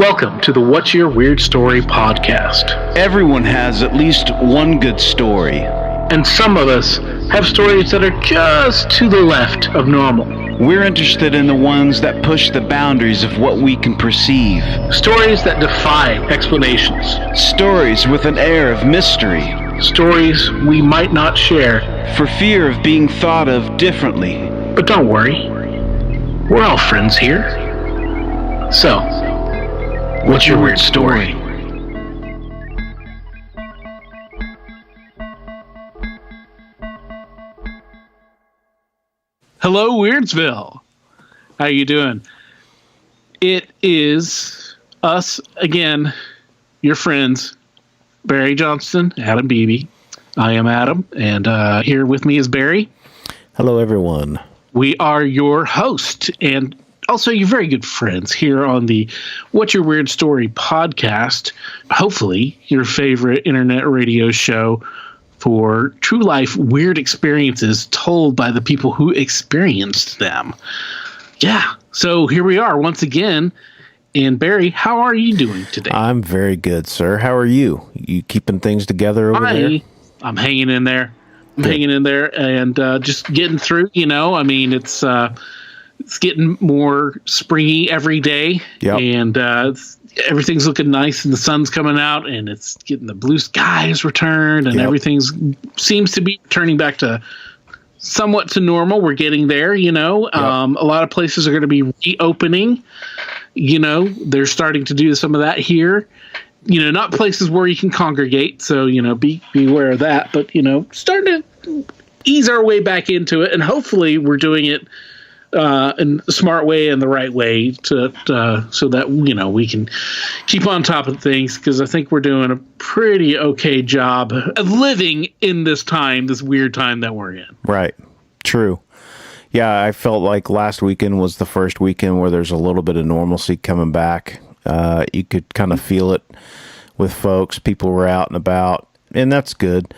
Welcome to the What's Your Weird Story podcast. Everyone has at least one good story. And some of us have stories that are just to the left of normal. We're interested in the ones that push the boundaries of what we can perceive. Stories that defy explanations. Stories with an air of mystery. Stories we might not share for fear of being thought of differently. But don't worry, we're all friends here. So, what's your weird story? Hello, Weirdsville. How you doing? It is us again, your friends, Barry Johnston, Adam Beebe. I am Adam, and here with me is Barry. Hello, everyone. We are your host, and also your very good friends here on the What's Your Weird Story podcast. Hopefully, your favorite internet radio show for true life weird experiences told by the people who experienced them. Yeah, so here we are once again. And Barry, how are you doing today? I'm very good, sir. How are you? You keeping things together over there? I'm hanging in there. Hanging in there and just getting through. You know, I mean, it's getting more springy every day, and everything's looking nice, and the sun's coming out, and it's getting the blue skies returned, and everything's seems to be turning back to somewhat to normal. We're getting there, you know. A lot of places are going to be reopening. You know, they're starting to do some of that here. You know, not places where you can congregate, so, you know, be aware of that. But, you know, starting to ease our way back into it, and hopefully we're doing it in the smart way and the right way to so that, you know, we can keep on top of things, because I think we're doing a pretty okay job of living in this time, this weird time that we're in. Right. True. Yeah, I felt like last weekend was the first weekend where there's a little bit of normalcy coming back. You could kind of feel it with folks. People were out and about, and that's good.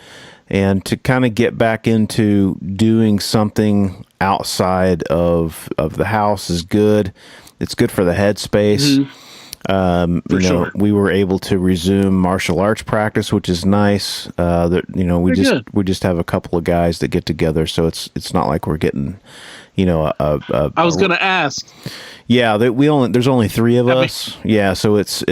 And to kind of get back into doing something outside of the house is good. It's good for the headspace. Sure. We were able to resume martial arts practice, which is nice. We just have a couple of guys that get together, so it's not like we're getting, you know, I was going to ask. Yeah, there's only three of us. Yeah, so it's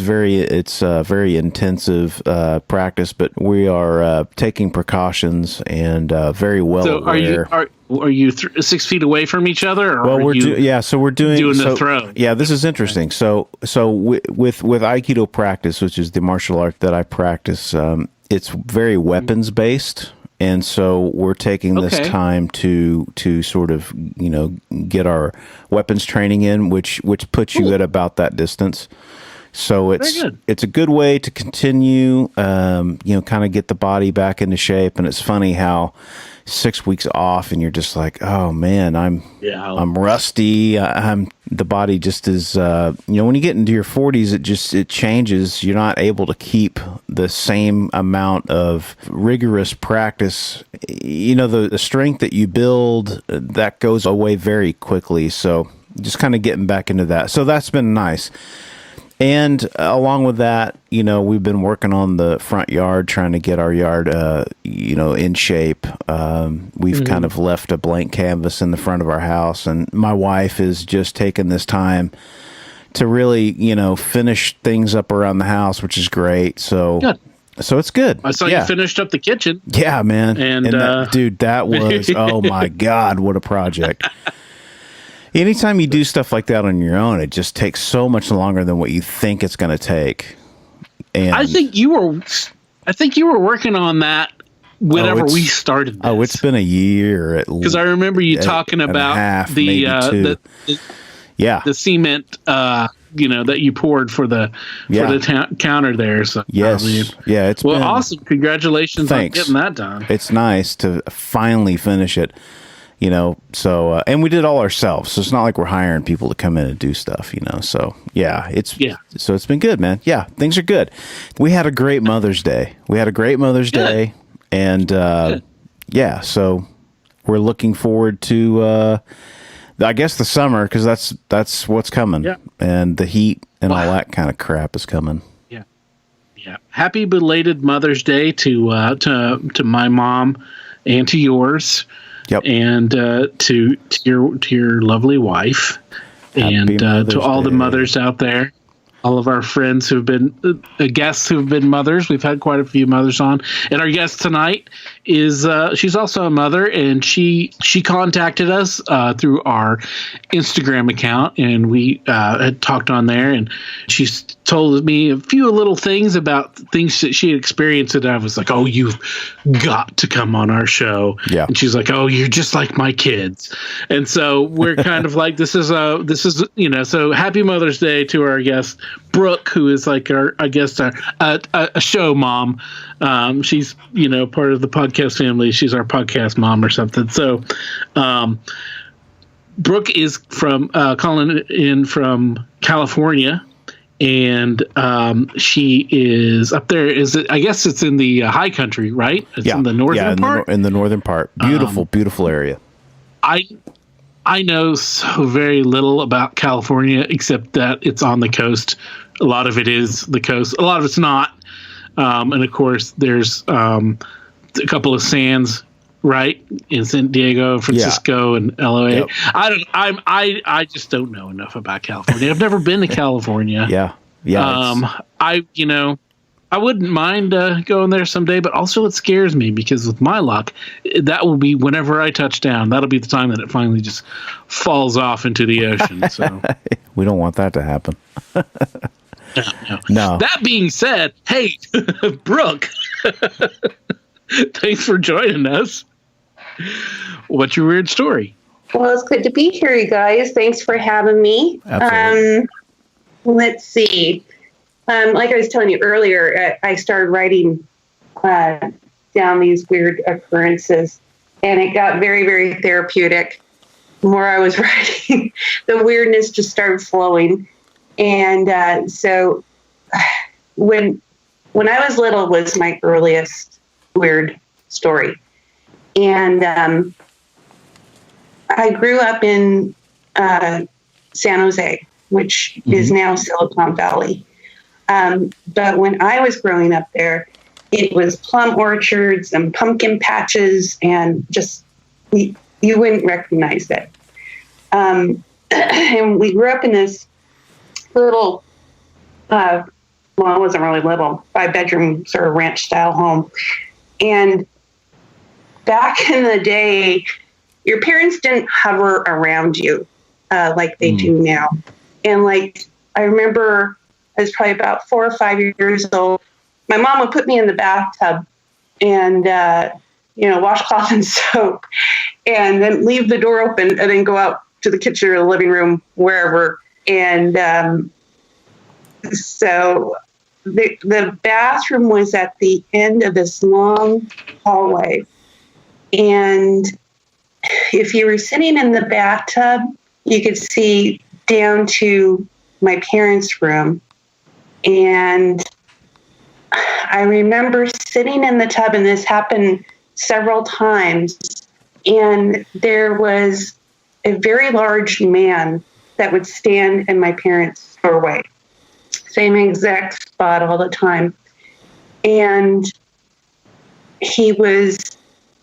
very intensive practice, but we are taking precautions and very well aware. So are you 6 feet away from each other? Or well, we're doing the throw. Yeah, this is interesting. So with Aikido practice, which is the martial art that I practice, it's very weapons based. And so we're taking this time to sort of, you know, get our weapons training in, which puts you at about that distance. So it's a good way to continue, you know, kind of get the body back into shape. And it's funny how 6 weeks off and you're just like, oh man, I'm rusty. The body just is, you know, when you get into your 40s, it changes. You're not able to keep the same amount of rigorous practice. You know, the strength that you build, that goes away very quickly. So just kind of getting back into that. So that's been nice. And along with that, you know, we've been working on the front yard, trying to get our yard, you know, in shape. We've kind of left a blank canvas in the front of our house, and my wife is just taking this time to really, you know, finish things up around the house, which is great. So it's good. I saw you finished up the kitchen. Yeah, man. And that was, oh my God, what a project. Anytime you do stuff like that on your own, it just takes so much longer than what you think it's going to take. And I think you were working on that whenever we started this. Oh, it's been a year at least. Because I remember you talking about the cement, you know, that you poured for the counter there. So yes, it's been awesome. Congratulations on getting that done. It's nice to finally finish it. You know, so, and we did all ourselves. So it's not like we're hiring people to come in and do stuff, you know. So, so it's been good, man. Yeah, things are good. We had a great Mother's Day. And so we're looking forward to I guess the summer, because that's what's coming, and the heat and all that kind of crap is coming. Yeah. Happy belated Mother's Day to my mom and to yours. Yep. And to your lovely wife. Happy and to all Day. the mothers out there. All of our friends who've been guests who've been mothers. We've had quite a few mothers on. And our guest tonight is she's also a mother, and she contacted us through our Instagram account, and we had talked on there, and she's told me a few little things about things that she had experienced, and I was like, oh, you've got to come on our show. Yeah. And she's like, oh, you're just like my kids. And so we're kind of like, this is so happy Mother's Day to our guest, Brooke, who is like our show mom. She's, part of the podcast family. She's our podcast mom or something. So, Brooke is calling in from California, and she is up there. I guess it's in the high country, right? It's in the northern part. In the northern part. Beautiful area. I know so very little about California, except that it's on the coast. A lot of it is the coast. A lot of it's not. And of course, there's a couple of sands, right, in San Diego, Francisco, and LA. Yep. I just don't know enough about California. I've never been to California. Yeah. I wouldn't mind going there someday, but also it scares me because with my luck, that will be whenever I touch down. That'll be the time that it finally just falls off into the ocean. So we don't want that to happen. No. That being said, hey, Brooke, thanks for joining us. What's your weird story? Well, it's good to be here, you guys. Thanks for having me. Absolutely. Let's see. Like I was telling you earlier, I started writing down these weird occurrences, and it got very, very therapeutic. The more I was writing, the weirdness just started flowing. And so when I was little was my earliest weird story. And I grew up in San Jose, which is now Silicon Valley. But when I was growing up there, it was plum orchards and pumpkin patches, and just you wouldn't recognize it. And we grew up in this little, it wasn't really little, 5-bedroom sort of ranch style home. And back in the day, your parents didn't hover around you like they do now. And I remember I was probably about 4 or 5 years old. My mom would put me in the bathtub and, washcloth and soap, and then leave the door open and then go out to the kitchen or the living room, wherever. And so the bathroom was at the end of this long hallway. And if you were sitting in the bathtub, you could see down to my parents' room. And I remember sitting in the tub, and this happened several times, and there was a very large man that would stand in my parents' doorway, same exact spot all the time. And he was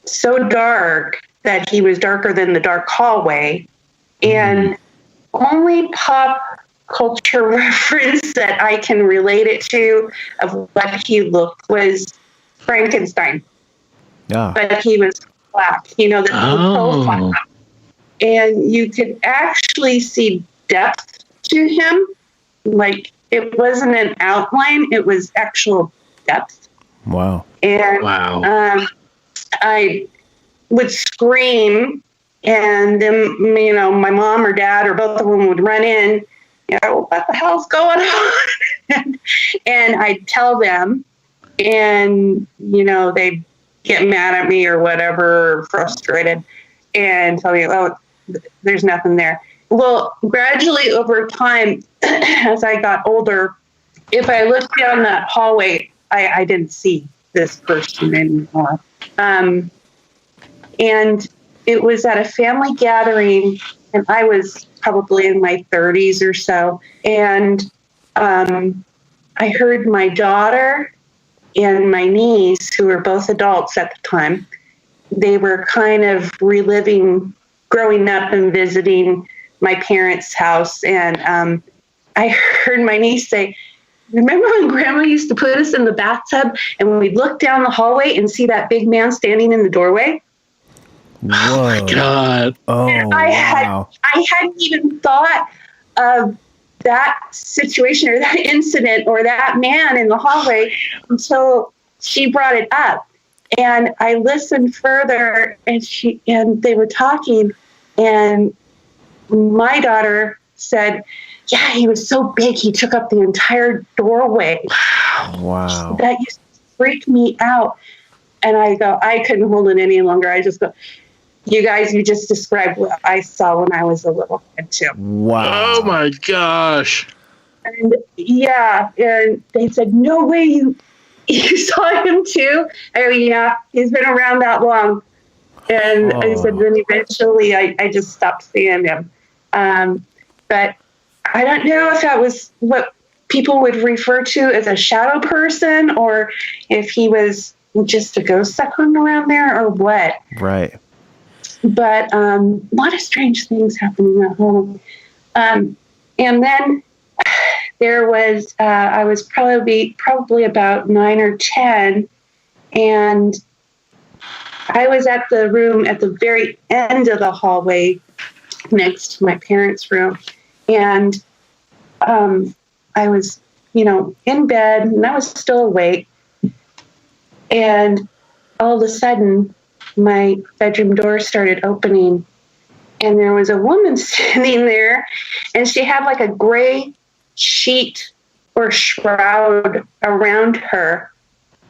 so dark that he was darker than the dark hallway, and only pop culture reference that I can relate it to of what he looked was Frankenstein. Yeah. But he was black, the profile. And you could actually see depth to him. Like, it wasn't an outline, it was actual depth. Wow. And I would scream, and then, my mom or dad or both of them would run in. What the hell's going on? And I'd tell them, and, they'd get mad at me or whatever, or frustrated, and tell me, oh, there's nothing there. Well, gradually over time, as I got older, if I looked down that hallway, I didn't see this person anymore. And it was at a family gathering and I was probably in my 30s or so. And I heard my daughter and my niece, who were both adults at the time, they were kind of reliving growing up and visiting my parents' house. And I heard my niece say, "Remember when Grandma used to put us in the bathtub and when we'd look down the hallway and see that big man standing in the doorway?" Whoa. Oh my God. Oh, wow. I hadn't even thought of that situation or that incident or that man in the hallway until she brought it up. And I listened further, and they were talking, and my daughter said, "Yeah, he was so big, he took up the entire doorway." Wow. That used to freak me out. And I go, I couldn't hold it any longer. I just go, "You guys, you just described what I saw when I was a little kid too." Wow. Oh my gosh. And yeah, and they said, "No way, you saw him too?" I go, "Yeah, he's been around that long." And I said, then eventually I just stopped seeing him. But I don't know if that was what people would refer to as a shadow person, or if he was just a ghost that hung around there, or what. Right. But a lot of strange things happened in that home. And then there was, I was probably about 9 or 10, and I was at the room at the very end of the hallway next to my parents' room. And I was, in bed, and I was still awake. And all of a sudden, my bedroom door started opening, and there was a woman standing there, and she had like a gray sheet or shroud around her.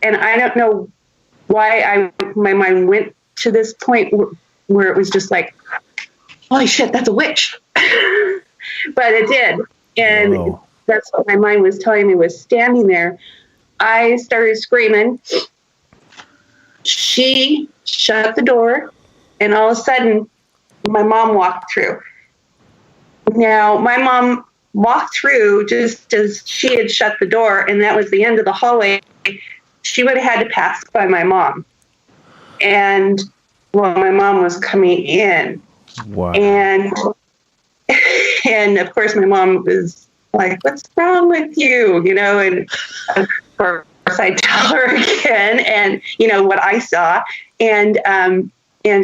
And I don't know why my mind went to this point where it was just like, holy shit, that's a witch. But it did. And Whoa. That's what my mind was telling me was standing there. I started screaming. She shut the door, and all of a sudden, my mom walked through. Now, my mom walked through just as she had shut the door, and that was the end of the hallway. She would have had to pass by my mom. And my mom was coming in. Wow. And of course, my mom was like, "What's wrong with you?" And of course, I tell her again, and what I saw, and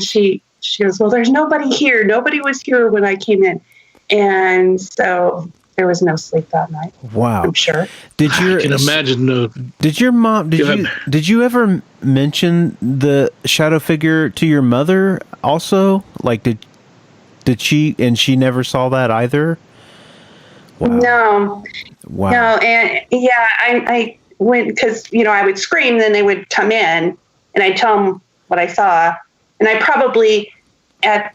she goes, "Well, there's nobody here. Nobody was here when I came in," and so there was no sleep that night. Wow. I'm sure. I can imagine. Did your mom? Did you ever mention the shadow figure to your mother? Also, like did she? And she never saw that either. Wow. No. Wow. No, and yeah, I went because I would scream, then they would come in, and I'd tell them what I saw, and I probably at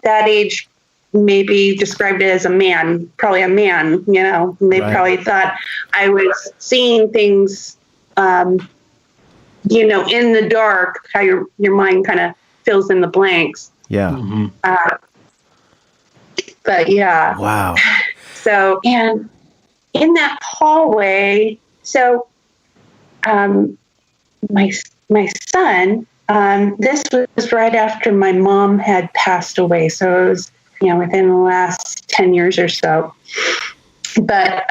that age maybe described it as a man, probably a man. And they probably thought I was seeing things, in the dark. How your mind kind of fills in the blanks. Yeah. Mm-hmm. But yeah. Wow. So, and in that hallway, so my son, this was right after my mom had passed away. So it was, within the last 10 years or so. But,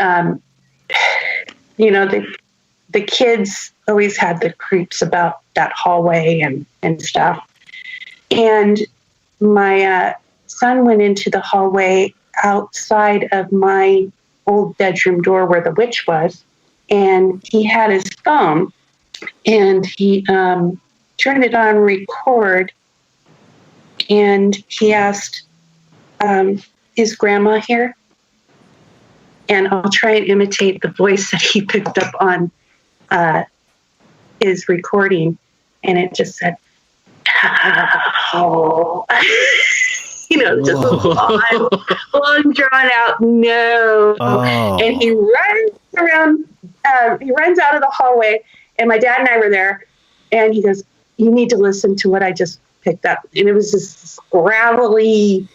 the kids always had the creeps about that hallway and stuff. And my son went into the hallway outside of my old bedroom door where the witch was, and he had his phone, and he turned it on record, and he asked, "Is Grandma here?" And I'll try and imitate the voice that he picked up on his recording, and it just said, "Oh." Just a long drawn out no. Oh. And he runs around, he runs out of the hallway, and my dad and I were there, and he goes, "You need to listen to what I just picked up." And it was this gravelly,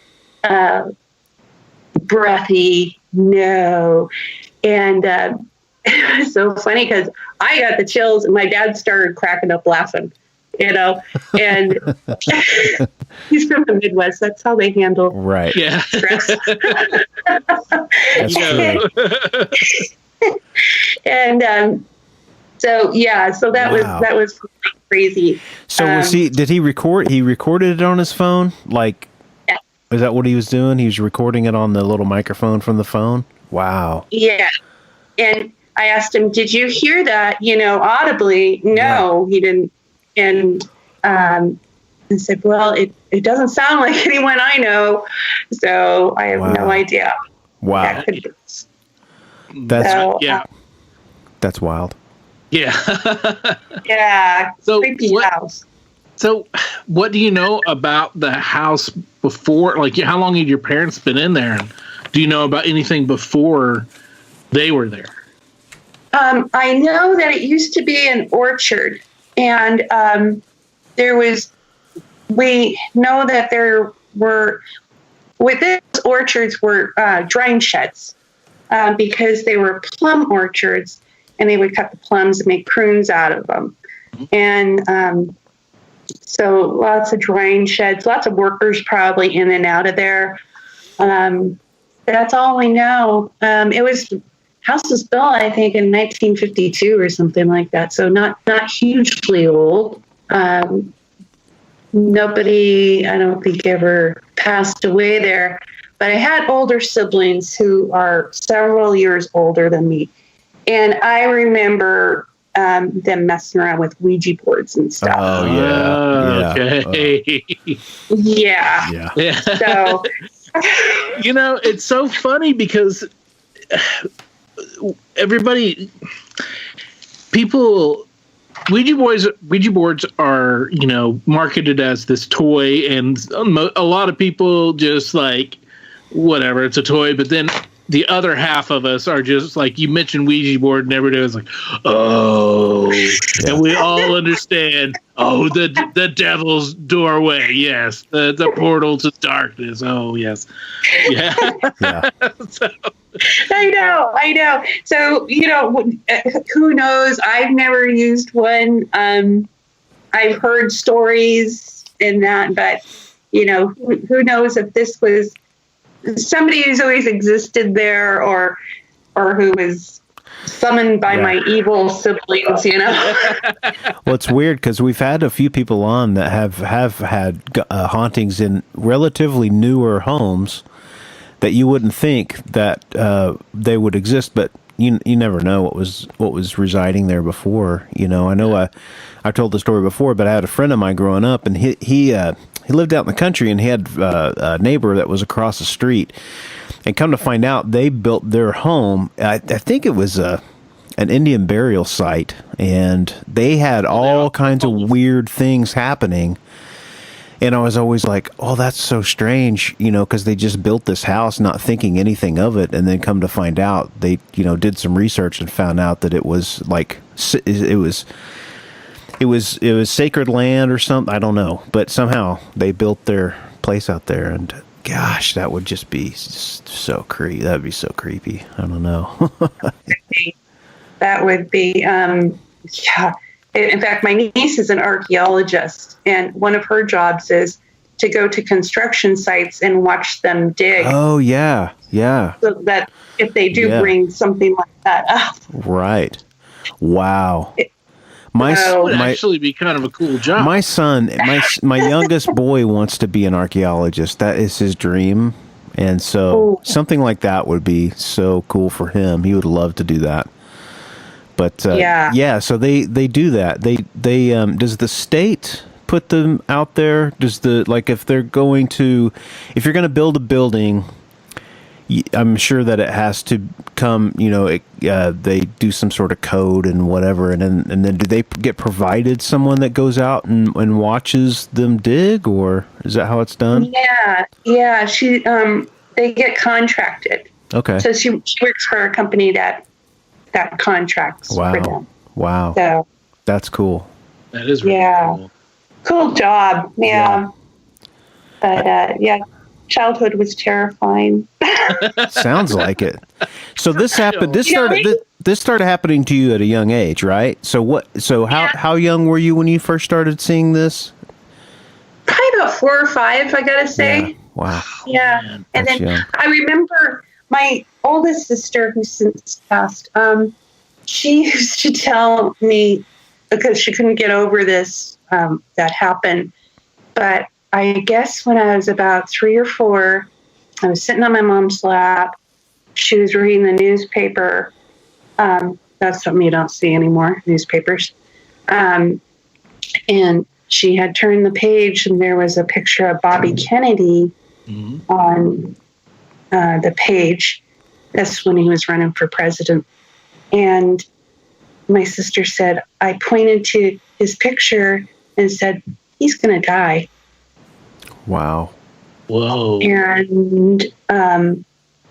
breathy, no. And it was so funny because I got the chills and my dad started cracking up laughing, and he's from the Midwest. That's how they handle stress. That's true. And so that was crazy. So did he record? He recorded it on his phone? Like, yeah. Is that what he was doing? He was recording it on the little microphone from the phone? Wow. Yeah. And I asked him, did you hear that, audibly? No, he didn't. And I said, well, it doesn't sound like anyone I know. So I have no idea. Wow. That's wild. Yeah. Yeah. So creepy house. So what do you know about the house before? Like, how long had your parents been in there? And do you know about anything before they were there? I know that it used to be an orchard, and we know that there were, within orchards were drying sheds, because they were plum orchards, and they would cut the plums and make prunes out of them. And so lots of drying sheds, lots of workers probably in and out of there. That's all we know. House was built, I think, in 1952 or something like that. So not hugely old. Nobody, I don't think, ever passed away there. But I had older siblings who are several years older than me. And I remember them messing around with Ouija boards and stuff. Oh, yeah. Okay. Yeah. So, it's so funny because Ouija boards are, marketed as this toy, and a lot of people just like, whatever, it's a toy. But then the other half of us are just like, you mentioned Ouija board, and everybody was like, oh, and we all understand. Oh, the devil's doorway. Yes, the portal to darkness. Oh, yes, yeah. So, I know. So who knows? I've never used one. I've heard stories and that, but who knows if this was somebody who's always existed there, or who was summoned by my evil siblings, Well, it's weird because we've had a few people on that have had hauntings in relatively newer homes that you wouldn't think that they would exist, but you never know what was residing there before. I know I've told the story before, but I had a friend of mine growing up, and he lived out in the country, and he had a neighbor that was across the street. And come to find out, they built their home. I think it was an Indian burial site, and they had all kinds of weird things happening. And I was always like, oh, that's so strange, because they just built this house not thinking anything of it. And then come to find out, they, did some research and found out that it was like, it was sacred land or something. I don't know. But somehow they built their place out there, and gosh, that would just be so creepy. That would be so creepy. I don't know. That would be, yeah. In fact, my niece is an archaeologist, and one of her jobs is to go to construction sites and watch them dig. Oh, yeah. So that if they do bring something like that up. Right. Wow. That would actually be kind of a cool job. My son, my youngest boy wants to be an archaeologist. That is his dream. And so something like that would be so cool for him. He would love to do that. But so they do that. They does the state put them out there? Does if you're going to build a building, I'm sure that it has to come, they do some sort of code and whatever, and then do they get provided someone that goes out and watches them dig, or is that how it's done? Yeah. They get contracted. Okay. So she works for a company that contracts for them. Wow. So that's cool. That is really cool. Cool job. Yeah. But childhood was terrifying. Sounds like it. So this happened. This started happening to you at a young age, right? So how young were you when you first started seeing this? Probably about 4 or 5, I gotta say. Yeah. Wow. Yeah. Man, and then young. I remember my oldest sister, who's since passed, she used to tell me, because she couldn't get over this, that happened. But I guess when I was about 3 or 4, I was sitting on my mom's lap. She was reading the newspaper. That's something you don't see anymore, newspapers. And she had turned the page, and there was a picture of Bobby Kennedy on the page. That's when he was running for president. And my sister said, I pointed to his picture and said, he's going to die. Wow. Whoa. And,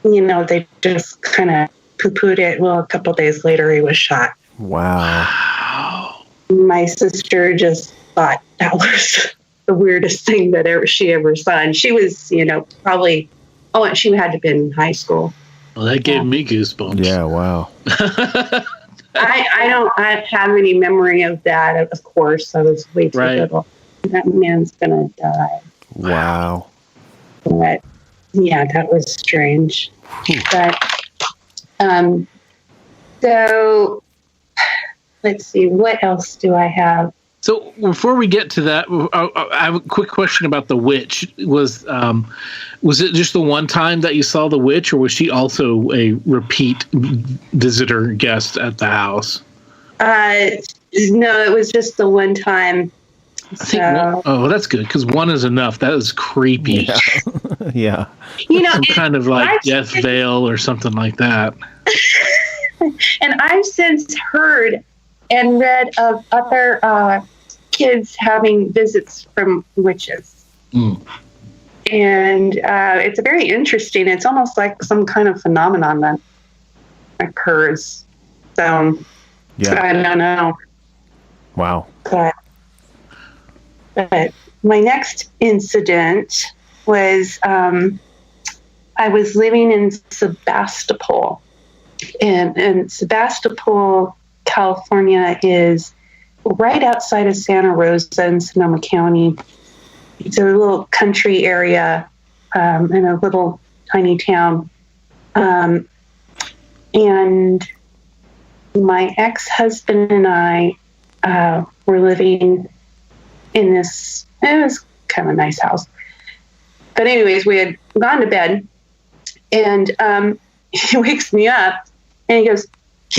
they just kind of poo-pooed it. Well, a couple days later, he was shot. Wow. My sister just thought that was the weirdest thing that she ever saw. And she was, probably, she had to have been in high school. Well, that gave me goosebumps. Yeah, wow. I don't have any memory of that, of course. I was way too little. That man's going to die. Wow. But, yeah, that was strange. But, so, let's see, what else do I have? So before we get to that, I have a quick question about the witch. Was it just the one time that you saw the witch, or was she also a repeat visitor guest at the house? No, it was just the one time. That's good, because one is enough. That is creepy. Yeah. Yeah. Some kind of like death veil or something like that. And I've since heard and read of other kids having visits from witches. And it's very interesting. It's almost like some kind of phenomenon that occurs. So I don't know. Wow. But my next incident was I was living in Sebastopol. And Sebastopol, California is right outside of Santa Rosa in Sonoma County. It's a little country area in a little tiny town. And my ex-husband and I were living in this, it was kind of a nice house. But anyways, we had gone to bed, and he wakes me up and he goes,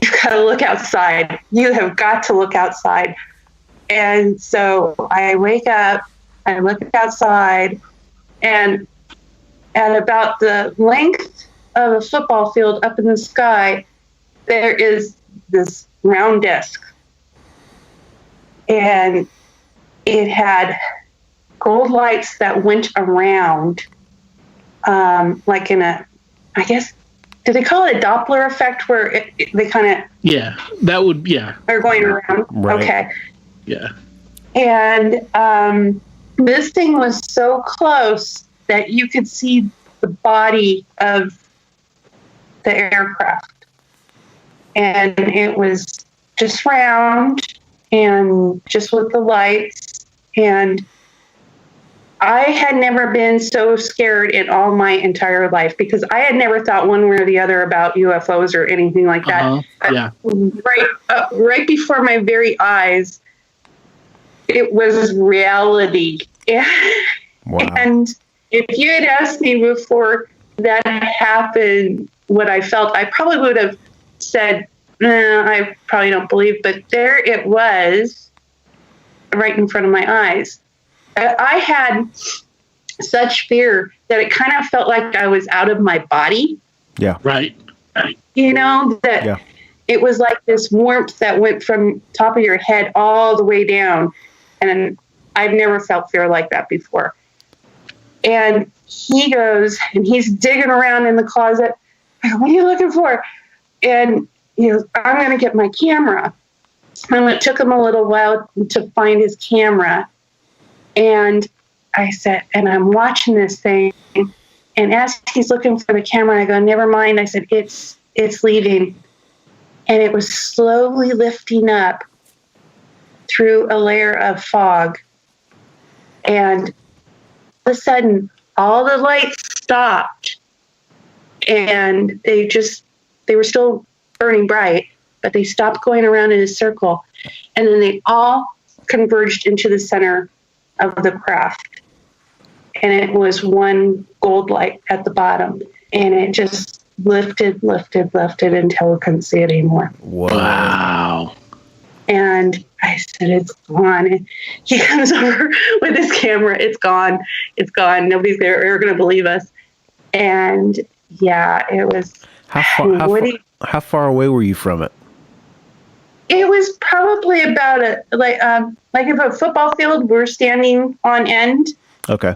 "You've got to look outside. You have got to look outside." And so I wake up, I look outside, and at about the length of a football field up in the sky, there is this round disc. And it had gold lights that went around, like in a, I guess, do they call it a Doppler effect, where they kind of... Yeah, that would, yeah. Are going around? Right. Okay. Yeah. And this thing was so close that you could see the body of the aircraft. And it was just round and just with the lights. And I had never been so scared in all my entire life, because I had never thought one way or the other about UFOs or anything like that. Yeah. Right before my very eyes, it was reality. Wow. And if you had asked me before that happened what I felt, I probably would have said, I probably don't believe, but there it was right in front of my eyes. I had such fear that it kind of felt like I was out of my body. Yeah. Right. You know, that it was like this warmth that went from top of your head all the way down. And I've never felt fear like that before. And he goes, and he's digging around in the closet. I go, "What are you looking for?" And he goes, "I'm going to get my camera." And it took him a little while to find his camera. And I said, and I'm watching this thing, And as he's looking for the camera, I go, never mind. I said, it's leaving. And it was slowly lifting up through a layer of fog. And all of a sudden, all the lights stopped. And they were still burning bright, but they stopped going around in a circle. And then they all converged into the center of the craft. And it was one gold light at the bottom. And it just lifted until we couldn't see it anymore. Wow. And I said, it's gone. And he comes over with his camera. It's gone. It's gone. Nobody's ever going to believe us. And yeah, it was. How far away were you from it? It was probably about like if a football field we're standing on end. Okay.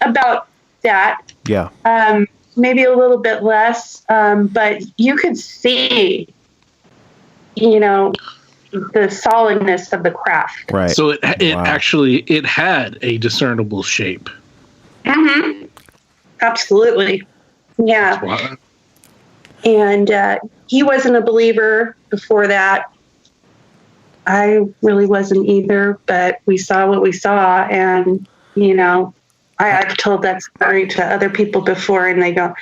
About that. Yeah. Maybe a little bit less, but you could see, the solidness of the craft. Right. So it actually had a discernible shape. Mm-hmm. Absolutely. Yeah. And he wasn't a believer before that. I really wasn't either, but we saw what we saw. And, I've told that story to other people before, and they go,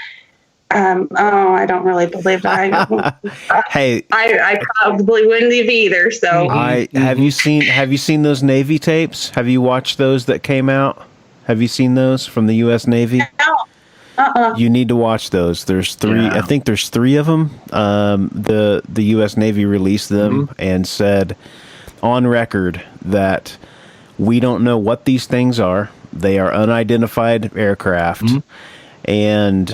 I don't really believe that. Hey, I probably wouldn't have either. So have you seen those Navy tapes? Have you watched those that came out? Have you seen those from the U.S. Navy? No. You need to watch those. There's three. Yeah. I think there's three of them. The U.S. Navy released them and said on record that we don't know what these things are. They are unidentified aircraft, and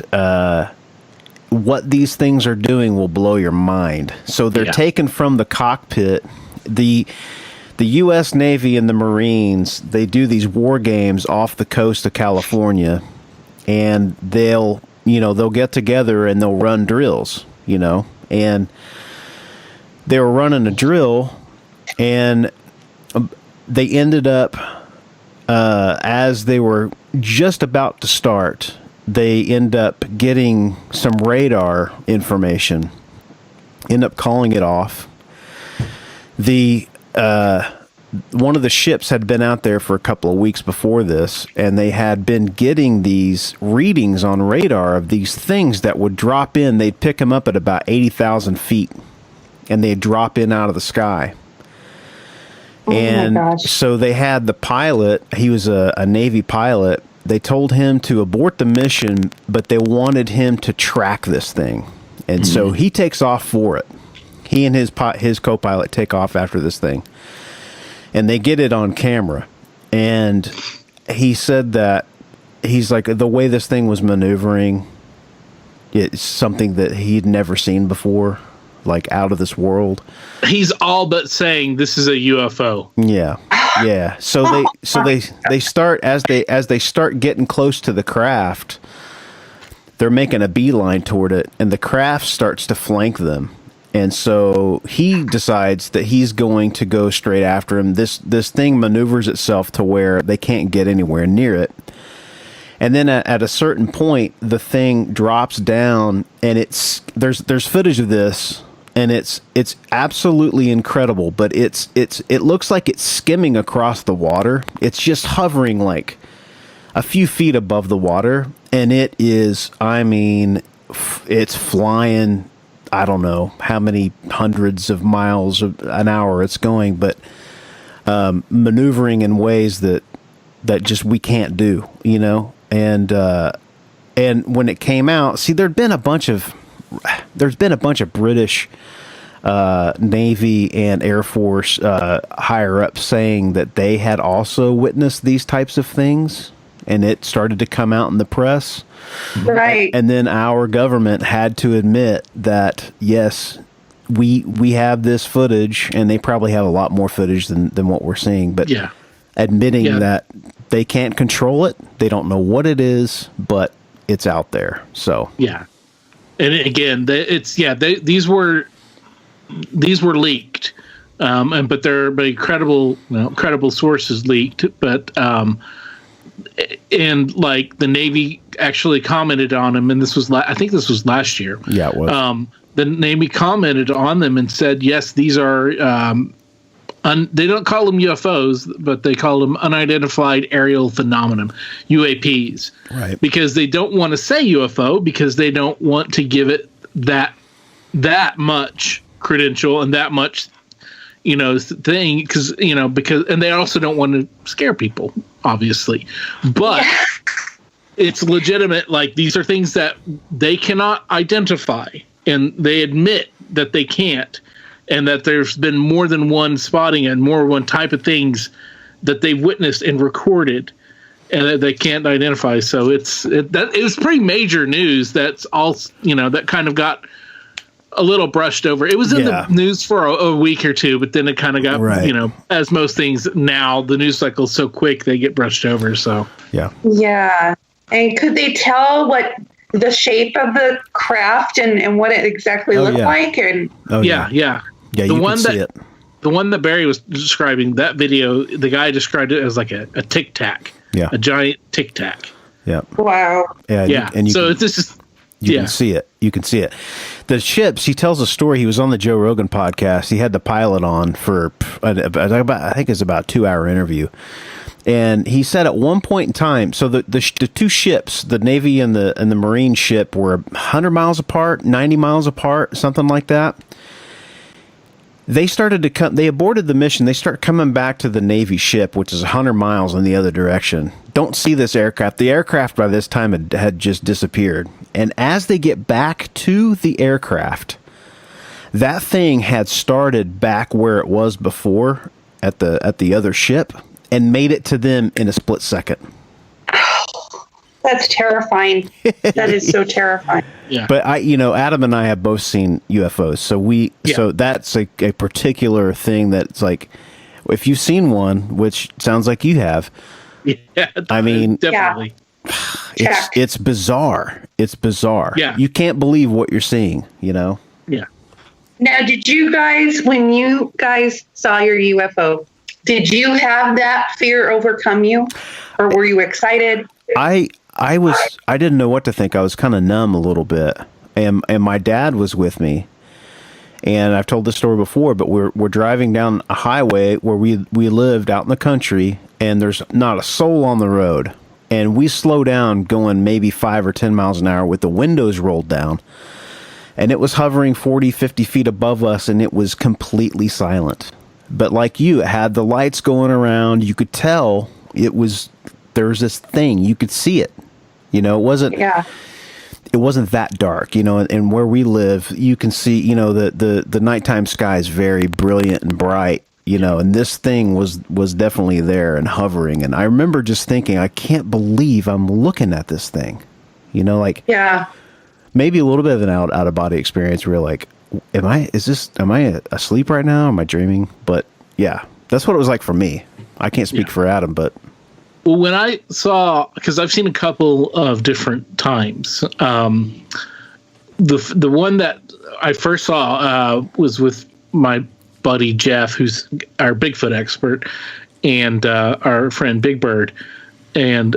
what these things are doing will blow your mind. So they're taken from the cockpit. The U.S. Navy and the Marines, they do these war games off the coast of California, and they'll get together and they'll run drills, and they were running a drill, and they ended up, as they were just about to start, they end up getting some radar information, end up calling it off. One of the ships had been out there for a couple of weeks before this, and they had been getting these readings on radar of these things that would drop in. They'd pick them up at about 80,000 feet, and they'd drop in out of the sky. And so they had the pilot, he was a Navy pilot, they told him to abort the mission, but they wanted him to track this thing. And so he takes off for it. He and his co-pilot take off after this thing. And they get it on camera. And he said that, he's like, the way this thing was maneuvering, it's something that he'd never seen before. Like out of this world. He's all but saying this is a UFO. Yeah. Yeah. So they start as they start getting close to the craft, they're making a beeline toward it, and the craft starts to flank them. And so he decides that he's going to go straight after him. This thing maneuvers itself to where they can't get anywhere near it. And then at a certain point, the thing drops down, and there's footage of this. And it's absolutely incredible, but it looks like it's skimming across the water. It's just hovering like a few feet above the water, and it's flying. I don't know how many hundreds of miles an hour it's going, but maneuvering in ways that just we can't do, And when it came out, see, there's been a bunch of British Navy and Air Force higher ups saying that they had also witnessed these types of things, and it started to come out in the press. Right. And then our government had to admit that, yes, we have this footage, and they probably have a lot more footage than what we're seeing, but admitting that they can't control it, they don't know what it is, but it's out there. So and again, these were leaked, but they're by credible sources leaked. But and like the Navy actually commented on them, and this was I think this was last year. Yeah, it was. The Navy commented on them and said, yes, these are they don't call them UFOs, but they call them unidentified aerial phenomenon, UAPs. Right. Because they don't want to say UFO because they don't want to give it that much credential and that much, thing, because and they also don't want to scare people, obviously. But it's legitimate. Like, these are things that they cannot identify, and they admit that they can't. And that there's been more than one spotting and more one type of things that they've witnessed and recorded, and that they can't identify. So it was pretty major news. That's all, that kind of got a little brushed over. It was in the news for a week or two, but then it kind of got, as most things now, the news cycle is so quick, they get brushed over. So yeah. And could they tell what the shape of the craft and what it exactly looked like? And yeah. Yeah, the one that Barry was describing, that video, the guy described it as like a tic tac, a giant tic tac. Yeah. Wow. Yeah. And so this is you can see it. You can see it. The ships. He tells a story. He was on the Joe Rogan podcast. He had the pilot on for I think it's about a 2-hour interview. And he said at one point in time, so the two ships, the Navy and the Marine ship, were 100 miles apart, 90 miles apart, something like that. They started to come. They aborted the mission. They start coming back to the Navy ship, which is 100 miles in the other direction. Don't see this aircraft. The aircraft by this time had just disappeared. And as they get back to the aircraft, that thing had started back where it was before at the other ship and made it to them in a split second. That's terrifying. That is so terrifying. Yeah. But Adam and I have both seen UFOs, so that's a particular thing that's like, if you've seen one, which sounds like you have. Yeah. I mean, definitely. It's bizarre. It's bizarre. Yeah. You can't believe what you're seeing. Yeah. Now, did you guys, when you guys saw your UFO, did you have that fear overcome you, or were you excited? I didn't know what to think. I was kind of numb a little bit, and my dad was with me, and I've told this story before, but we're driving down a highway where we lived out in the country, and there's not a soul on the road, and we slow down going maybe 5 or 10 miles an hour with the windows rolled down, and it was hovering 40, 50 feet above us, and it was completely silent. But like you, it had the lights going around. You could tell there was this thing. You could see it. It wasn't that dark, and where we live, you can see, the nighttime sky is very brilliant and bright, and this thing was definitely there and hovering. And I remember just thinking, I can't believe I'm looking at this thing, maybe a little bit of an out of body experience where you're like, am I asleep right now? Am I dreaming? But yeah, that's what it was like for me. I can't speak for Adam, but. Well, when I saw, because I've seen a couple of different times, the one that I first saw was with my buddy Jeff, who's our Bigfoot expert, and our friend Big Bird, and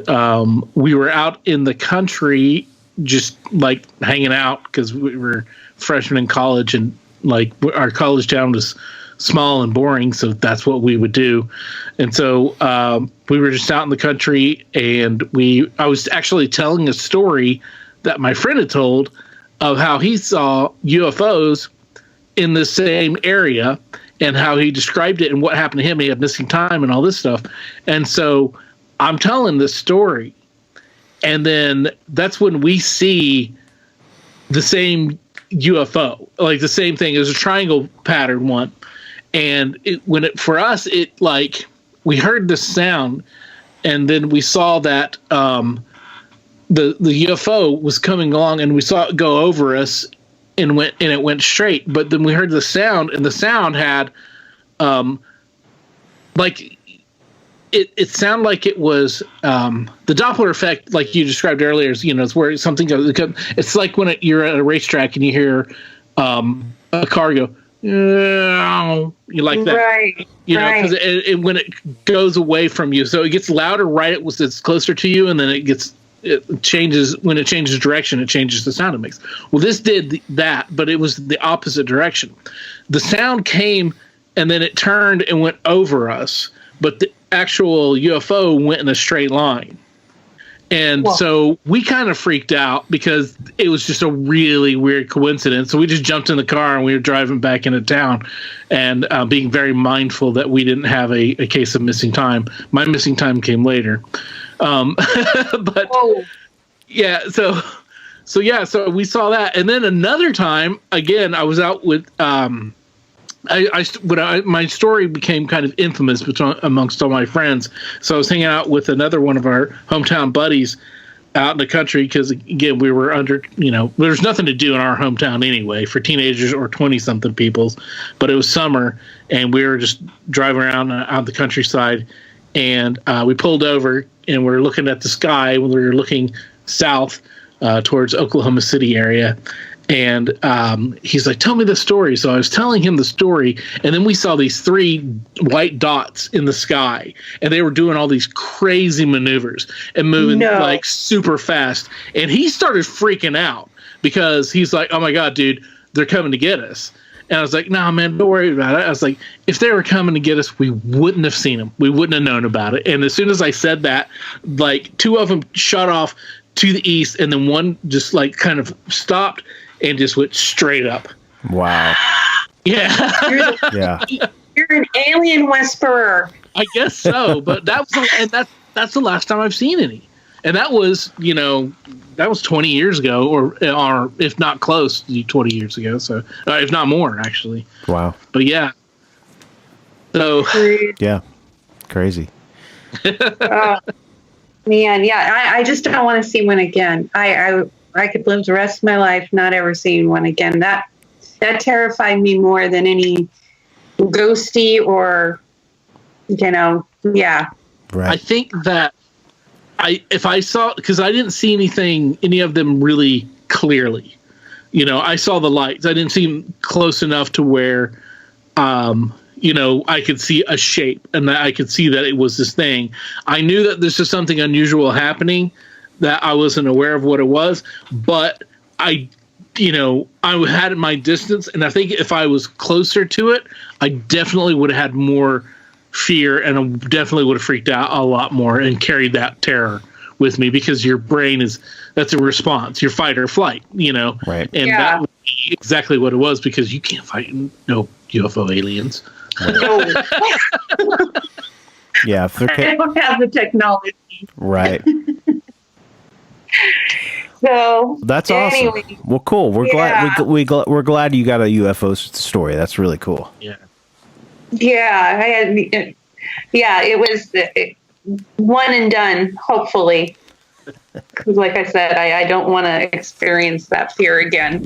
we were out in the country just like hanging out because we were freshmen in college, and like our college town was small and boring, so that's what we would do. And so we were just out in the country, and I was actually telling a story that my friend had told of how he saw UFOs in the same area and how he described it and what happened to him. He had missing time and all this stuff. And so I'm telling this story, and then that's when we see the same UFO, like the same thing. It was a triangle pattern one. And for us, we heard the sound, and then we saw that the UFO was coming along, and we saw it go over us, and it went straight. But then we heard the sound, and the sound had, it sounded like it was the Doppler effect, like you described earlier. It's where something goes. It's like when you're at a racetrack and you hear a car go you like that, right? You know, because it when it goes away from you, so it gets louder right it's closer to you, and then it changes when it changes direction. It changes the sound it makes. Well, this did that, but it was the opposite direction. The sound came, and then it turned and went over us, but the actual UFO went in a straight line. And so we kind of freaked out because it was just a really weird coincidence. So we just jumped in the car and we were driving back into town, and being very mindful that we didn't have a case of missing time. My missing time came later. But yeah, so we saw that. And then another time, again, I was out with, my story became kind of infamous amongst all my friends. So I was hanging out with another one of our hometown buddies out in the country because, again, we were under, there's nothing to do in our hometown anyway for teenagers or 20-something peoples. But it was summer, and we were just driving around out the countryside, and we pulled over, and we were looking at the sky when we were looking south towards Oklahoma City area. And he's like, tell me the story. So I was telling him the story, and then we saw these 3 white dots in the sky, and they were doing all these crazy maneuvers and moving like super fast. And he started freaking out because he's like, oh my God, dude, they're coming to get us. And I was like, nah, man, don't worry about it. I was like, if they were coming to get us, we wouldn't have seen them. We wouldn't have known about it. And as soon as I said that, like 2 of them shot off to the east, and then one just like kind of stopped and just went straight up. Wow. Yeah. You're an alien whisperer. I guess so, but that's the last time I've seen any. And that was, that was 20 years ago, or if not close to 20 years ago. So, if not more, actually. Wow. But yeah. So. Yeah. Crazy. Man, yeah, I just don't want to see one again. I could live the rest of my life not ever seeing one again. That terrified me more than any ghosty or, yeah. Right. I think that if I saw, because I didn't see any of them really clearly. I saw the lights. I didn't see them close enough to where, I could see a shape and that I could see that it was this thing. I knew that this was something unusual happening, that I wasn't aware of what it was, but I had my distance, and I think if I was closer to it, I definitely would have had more fear, and I definitely would have freaked out a lot more and carried that terror with me, because your brain that's a response, your fight or flight, Right. And that would be exactly what it was, because you can't fight no UFO aliens. Yeah, if I don't have the technology. Right. So that's awesome. Well, cool. We're glad you got a UFO story. That's really cool. Yeah. Yeah, it was one and done. Hopefully, because like I said, I don't want to experience that fear again.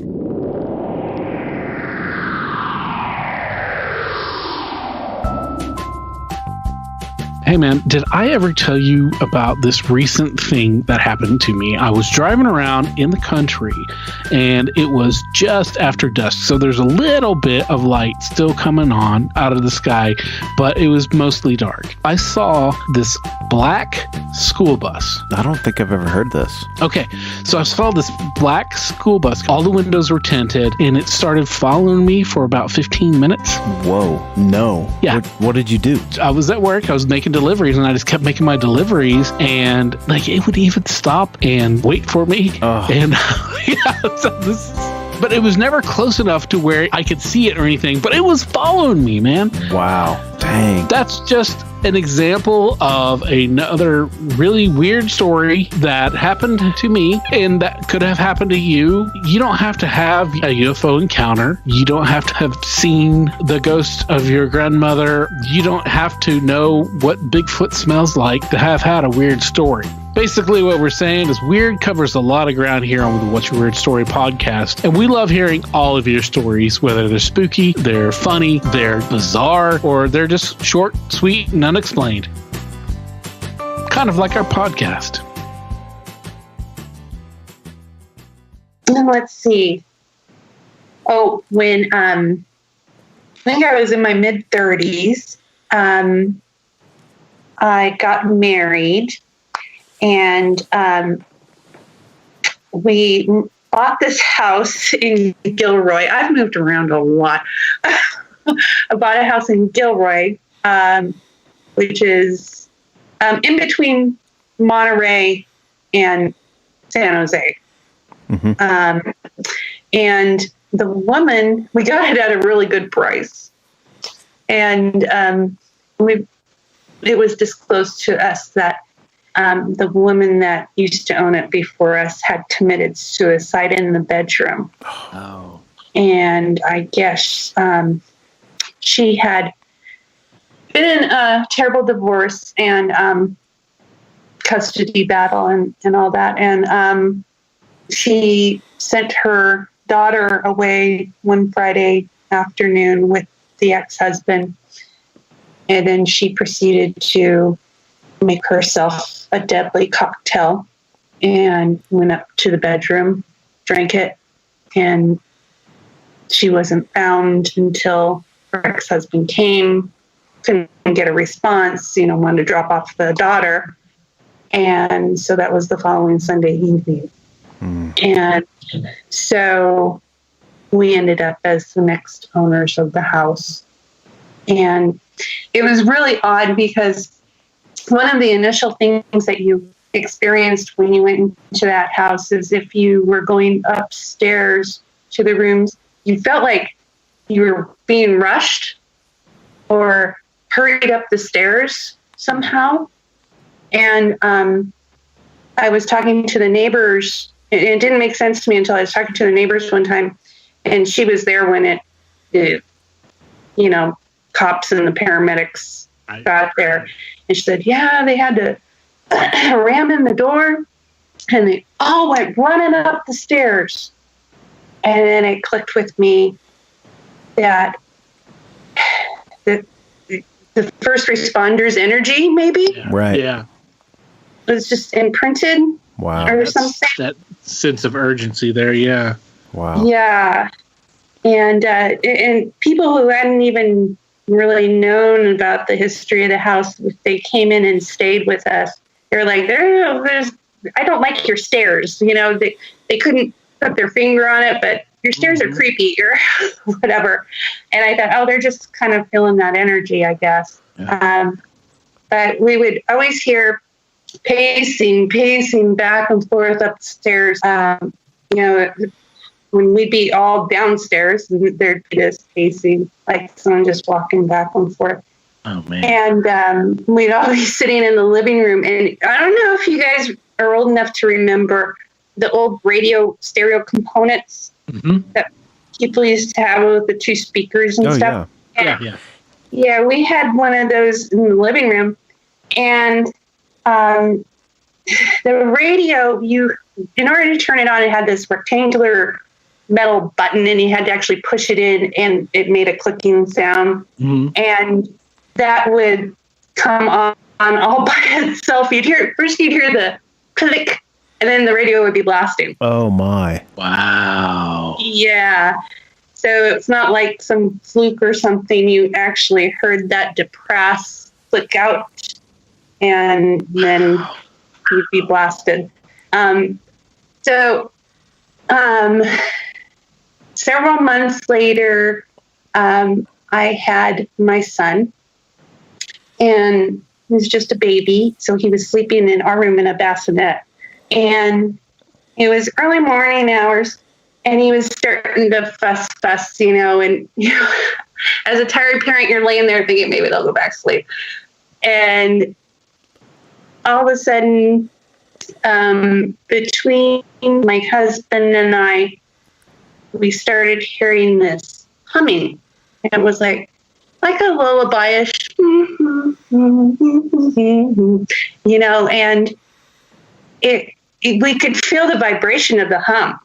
Hey man, did I ever tell you about this recent thing that happened to me? I was driving around in the country, and it was just after dusk, so there's a little bit of light still coming on out of the sky, but it was mostly dark. I saw this black school bus. I don't think I've ever heard this. Okay, so I saw this black school bus. All the windows were tinted, and it started following me for about 15 minutes. Whoa, no. Yeah. What did you do? I was at work. I was making deliveries, and I just kept making my deliveries, and like it would even stop and wait for me. Oh. And but it was never close enough to where I could see it or anything, but it was following me, man. Wow. Dang. That's just an example of another really weird story that happened to me, and that could have happened to you. You don't have to have a UFO encounter. You don't have to have seen the ghost of your grandmother. You don't have to know what Bigfoot smells like to have had a weird story. Basically, what we're saying is weird covers a lot of ground here on the What's Your Weird Story podcast. And we love hearing all of your stories, whether they're spooky, they're funny, they're bizarre, or they're just short, sweet, and unexplained. Kind of like our podcast. Let's see. Oh, when think I was in my mid-30s. I got married, and we bought this house in Gilroy. I've moved around a lot. I bought a house in Gilroy, which is in between Monterey and San Jose. Mm-hmm. And the woman, we got it at a really good price. And it was disclosed to us that the woman that used to own it before us had committed suicide in the bedroom. Oh. And I guess she had been in a terrible divorce and custody battle and all that. And she sent her daughter away one Friday afternoon with the ex-husband. And then she proceeded to make herself a deadly cocktail and went up to the bedroom, drank it, and she wasn't found until her ex-husband came, couldn't get a response, wanted to drop off the daughter. And so that was the following Sunday evening. And so we ended up as the next owners of the house. And it was really odd because one of the initial things that you experienced when you went into that house is if you were going upstairs to the rooms, you felt like you were being rushed or hurried up the stairs somehow. And I was talking to the neighbors. It didn't make sense to me until I was talking to the neighbors one time, and she was there when it cops and the paramedics got there. And she said, yeah, they had to ram in the door, and they all went running up the stairs. And then it clicked with me that the first responders' energy, maybe? Yeah. Right. Yeah. It was just imprinted. Wow. Or something. That sense of urgency there, yeah. Wow. Yeah. And people who hadn't even really known about the history of the house, they came in and stayed with us. They're like, I don't like your stairs. They couldn't put their finger on it, but your stairs are creepy or whatever. And I thought, they're just kind of feeling that energy, I guess. Yeah. But we would always hear pacing back and forth upstairs. When we'd be all downstairs, there'd be this pacing, like someone just walking back and forth. Oh, man. And we'd all be sitting in the living room. And I don't know if you guys are old enough to remember the old radio stereo components that people used to have with the two speakers and stuff. Yeah. Yeah, we had one of those in the living room. And the radio, in order to turn it on, it had this rectangular metal button, and you had to actually push it in, and it made a clicking sound. Mm-hmm. And that would come on all by itself. You'd hear the click, and then the radio would be blasting. Oh my! Wow. Yeah. So it's not like some fluke or something. You actually heard that depress click out, and then you'd be blasted. Several months later, I had my son, and he was just a baby, so he was sleeping in our room in a bassinet. And it was early morning hours, and he was starting to fuss, and as a tired parent, you're laying there thinking maybe they'll go back to sleep. And all of a sudden, between my husband and I, we started hearing this humming. And it was like a lullaby-ish, and we could feel the vibration of the hum.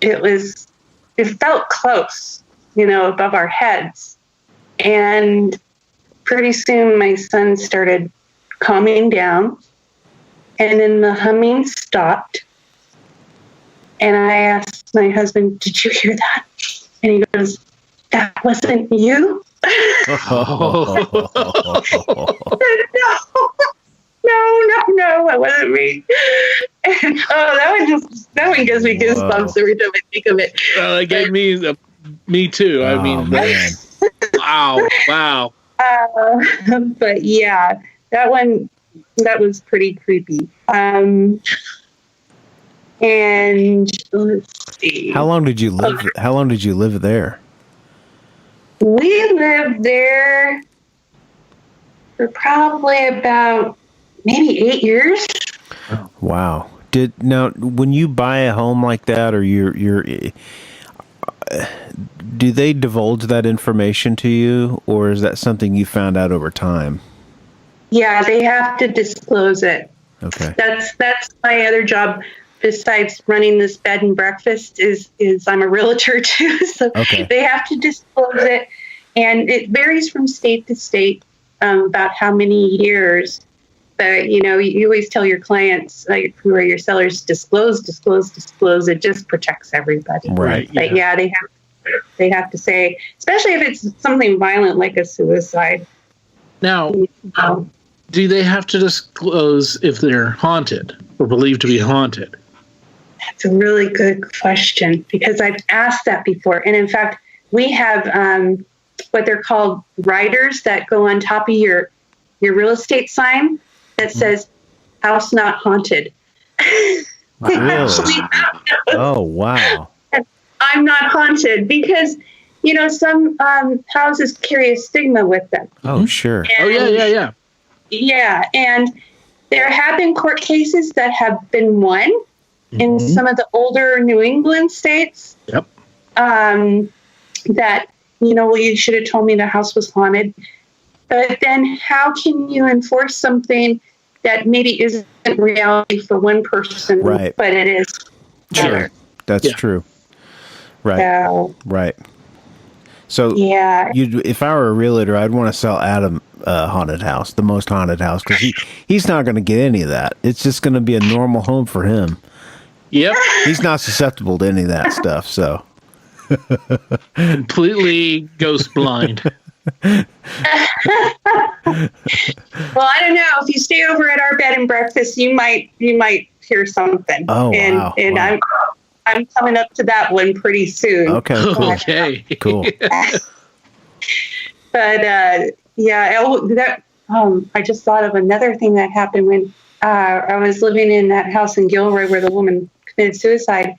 It felt close, above our heads. And pretty soon my son started calming down, and then the humming stopped. And I asked my husband, "Did you hear that?" And he goes, that wasn't you? No, it wasn't me. That one gives me goosebumps every time I think of it. It gave me too. I mean, man. wow. But yeah, that was pretty creepy. And let's see. How long did you live? Okay. How long did you live there? We lived there for probably about maybe 8 years. Wow. Now when you buy a home like that, or do they divulge that information to you, or is that something you found out over time? Yeah, they have to disclose it. Okay. That's my other job besides running this bed and breakfast is I'm a realtor too. So They have to disclose it, and it varies from state to state about how many years. But you always tell your clients, like who are your sellers, disclose. It just protects everybody. Right. But yeah, they have to say, especially if it's something violent like a suicide. Now, do they have to disclose if they're haunted or believed to be haunted? That's a really good question, because I've asked that before. And in fact, we have what they're called riders that go on top of your real estate sign that says "House not haunted." Really? Oh, wow. I'm not haunted, because some houses carry a stigma with them. Oh, sure. And, yeah, and there have been court cases that have been won in some of the older New England states. Yep. That you should have told me the house was haunted. But then how can you enforce something that maybe isn't reality for one person, right, but it is? Sure. That's true. Right. Right. So yeah, if I were a realtor, I'd want to sell Adam a haunted house, the most haunted house, because he's not going to get any of that. It's just going to be a normal home for him. Yep. He's not susceptible to any of that stuff. So completely ghost blind. Well, I don't know. If you stay over at our bed and breakfast, you might hear something. Oh, wow. And wow. I'm coming up to that one pretty soon. Okay. Cool. Okay. Cool. But I just thought of another thing that happened when I was living in that house in Gilroy where the woman committed suicide.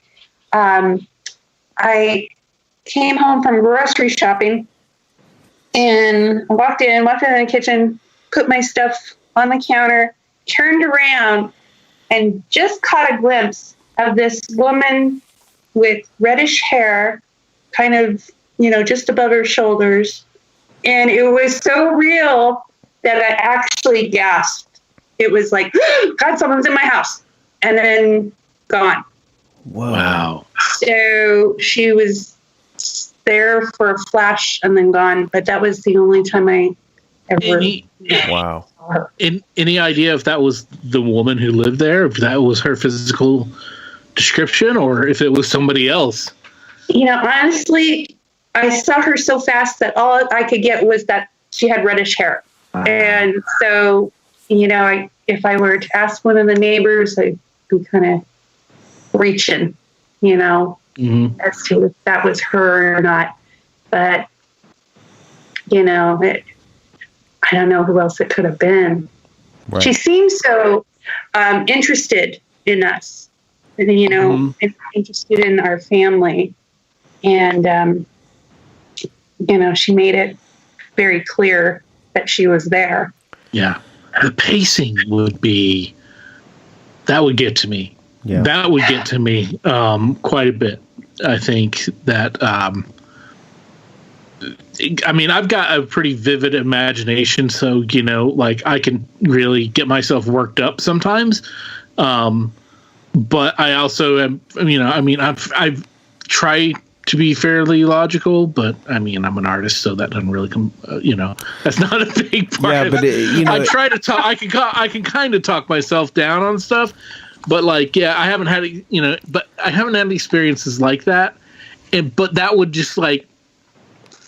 I came home from grocery shopping and walked in the kitchen, put my stuff on the counter, turned around, and just caught a glimpse of this woman with reddish hair, kind of, just above her shoulders. And it was so real that I actually gasped. It was like, God, someone's in my house. And then gone. Whoa. Wow. So she was there for a flash and then gone. But that was the only time I ever wow. saw her. Any idea if that was the woman who lived there, if that was her physical description, or if it was somebody else? Honestly, I saw her so fast that all I could get was that she had reddish hair. And so, if I were to ask one of the neighbors, I'd be kind of reaching, as to if that was her or not. But, I don't know who else it could have been. Right. She seems so interested in us, interested in our family. And, she made it very clear that she was there. Yeah. The pacing would get to me. Yeah. That would get to me quite a bit. I think that, I've got a pretty vivid imagination, so, I can really get myself worked up sometimes. But I also am, I've tried to be fairly logical, but I'm an artist, so that doesn't really come, that's not a big part. Yeah, but I try to talk. I can kind of talk myself down on stuff, but I haven't had experiences like that, but that would just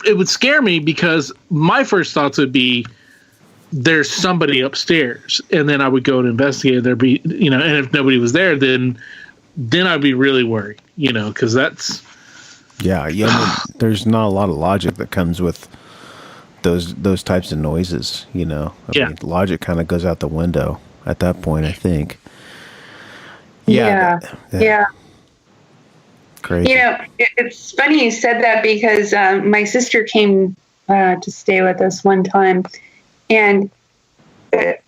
it would scare me because my first thoughts would be there's somebody upstairs, and then I would go and investigate. There'd be, and if nobody was there, then I'd be really worried, because that's there's not a lot of logic that comes with those types of noises. I mean, logic kind of goes out the window at that point, I think. Yeah. Crazy. It's funny you said that because my sister came to stay with us one time, and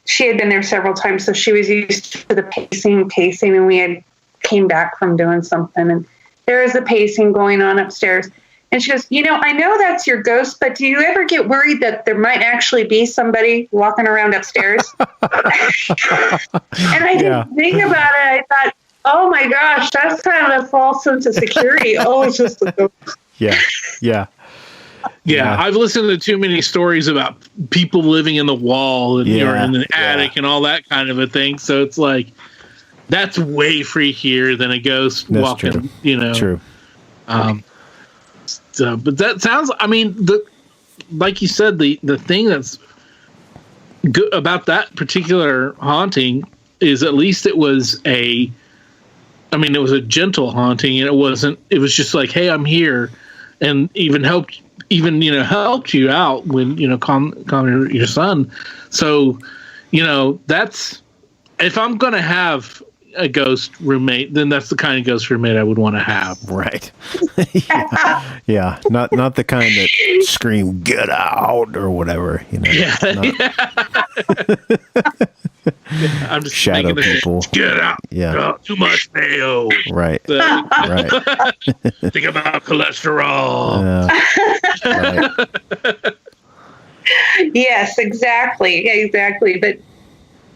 she had been there several times, so she was used to the pacing, and we had came back from doing something, and there was a pacing going on upstairs. And she goes, I know that's your ghost, but do you ever get worried that there might actually be somebody walking around upstairs? And I didn't think about it. I thought, oh my gosh, that's kind of a false sense of security. Oh, it's just a ghost. Yeah, I've listened to too many stories about people living in the wall and you're in the attic and all that kind of a thing. So it's like, that's way freakier than a ghost walking, True. But that sounds, like you said, the thing that's good about that particular haunting is at least it was it was a gentle haunting, and it was just like, hey, I'm here, and even helped you out when, calm your son. So, that's, if I'm going to have a ghost roommate, then that's the kind of ghost roommate I would want to have. Right. Yeah. Not the kind that scream, get out, or whatever, I'm just shadow people. Get out. Yeah. Oh, too much mayo. Right. Right. Think about cholesterol. Right. Yes, exactly. But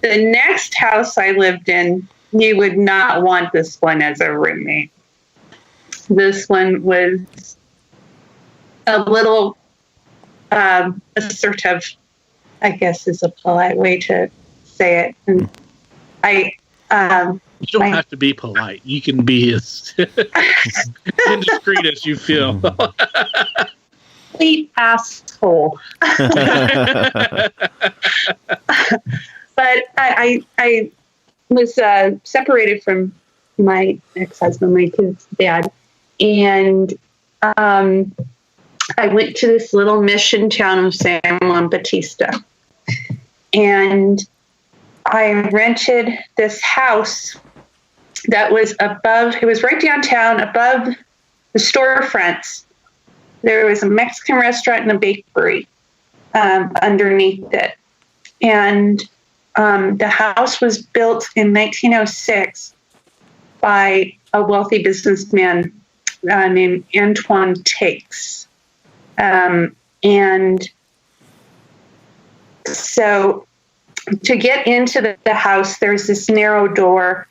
the next house I lived in, you would not want this one as a roommate. This one was a little assertive, I guess is a polite way to say it. And you don't have to be polite. You can be as indiscreet as you feel. Complete asshole. But I was separated from my ex-husband, my kid's dad, and I went to this little mission town of San Juan Bautista, and I rented this house that was above, it was right downtown above the storefronts. There was a Mexican restaurant and a bakery underneath it. And the house was built in 1906 by a wealthy businessman named Antoine Takes. And so to get into the house, there's this narrow door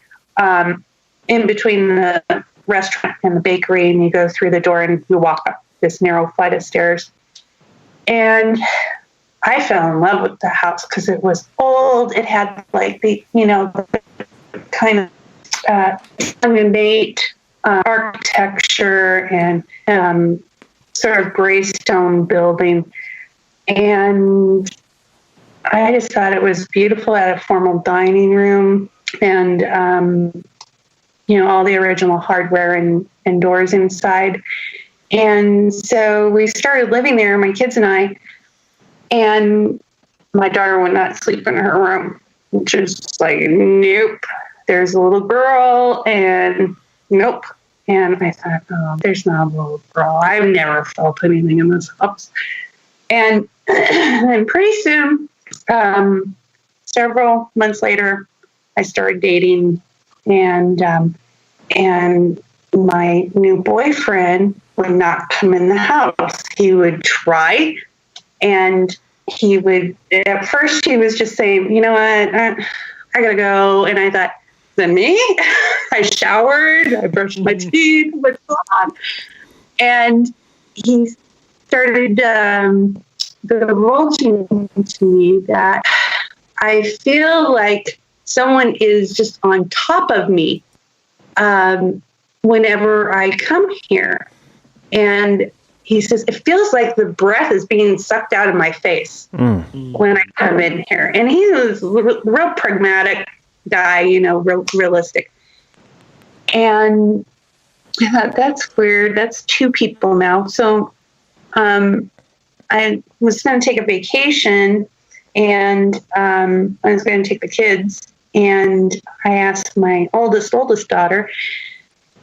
in between the restaurant and the bakery, and you go through the door and you walk up this narrow flight of stairs. And I fell in love with the house because it was old. It had like the kind of ornate architecture and sort of gray stone building. And I just thought it was beautiful. It had a formal dining room and, all the original hardware and doors inside. And so we started living there, my kids and I, and my daughter would not sleep in her room, which is like, nope, there's a little girl, and nope. And I thought, oh, there's not a little girl. I've never felt anything in this house. And then pretty soon, several months later, I started dating, and my new boyfriend would not come in the house. He would try, and he would, at first he was just saying, you know what, I gotta go. And I thought, then me? I showered, I brushed my teeth, what's going on? And he started divulging to me that I feel like someone is just on top of me whenever I come here. And he says, it feels like the breath is being sucked out of my face when I come in here. And he was a real pragmatic guy, real realistic. And I thought, that's weird. That's two people now. So I was going to take a vacation, and I was going to take the kids. And I asked my oldest daughter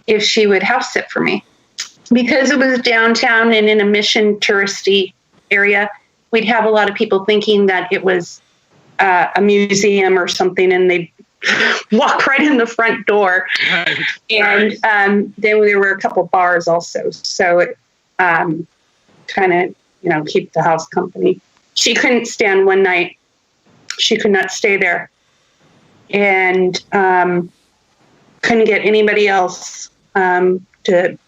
if she would house sit for me. Because it was downtown and in a Mission touristy area, we'd have a lot of people thinking that it was a museum or something, and they'd walk right in the front door. Right. And then there were a couple bars also. So it kind of, keep the house company. She couldn't stand one night. She could not stay there. And couldn't get anybody else to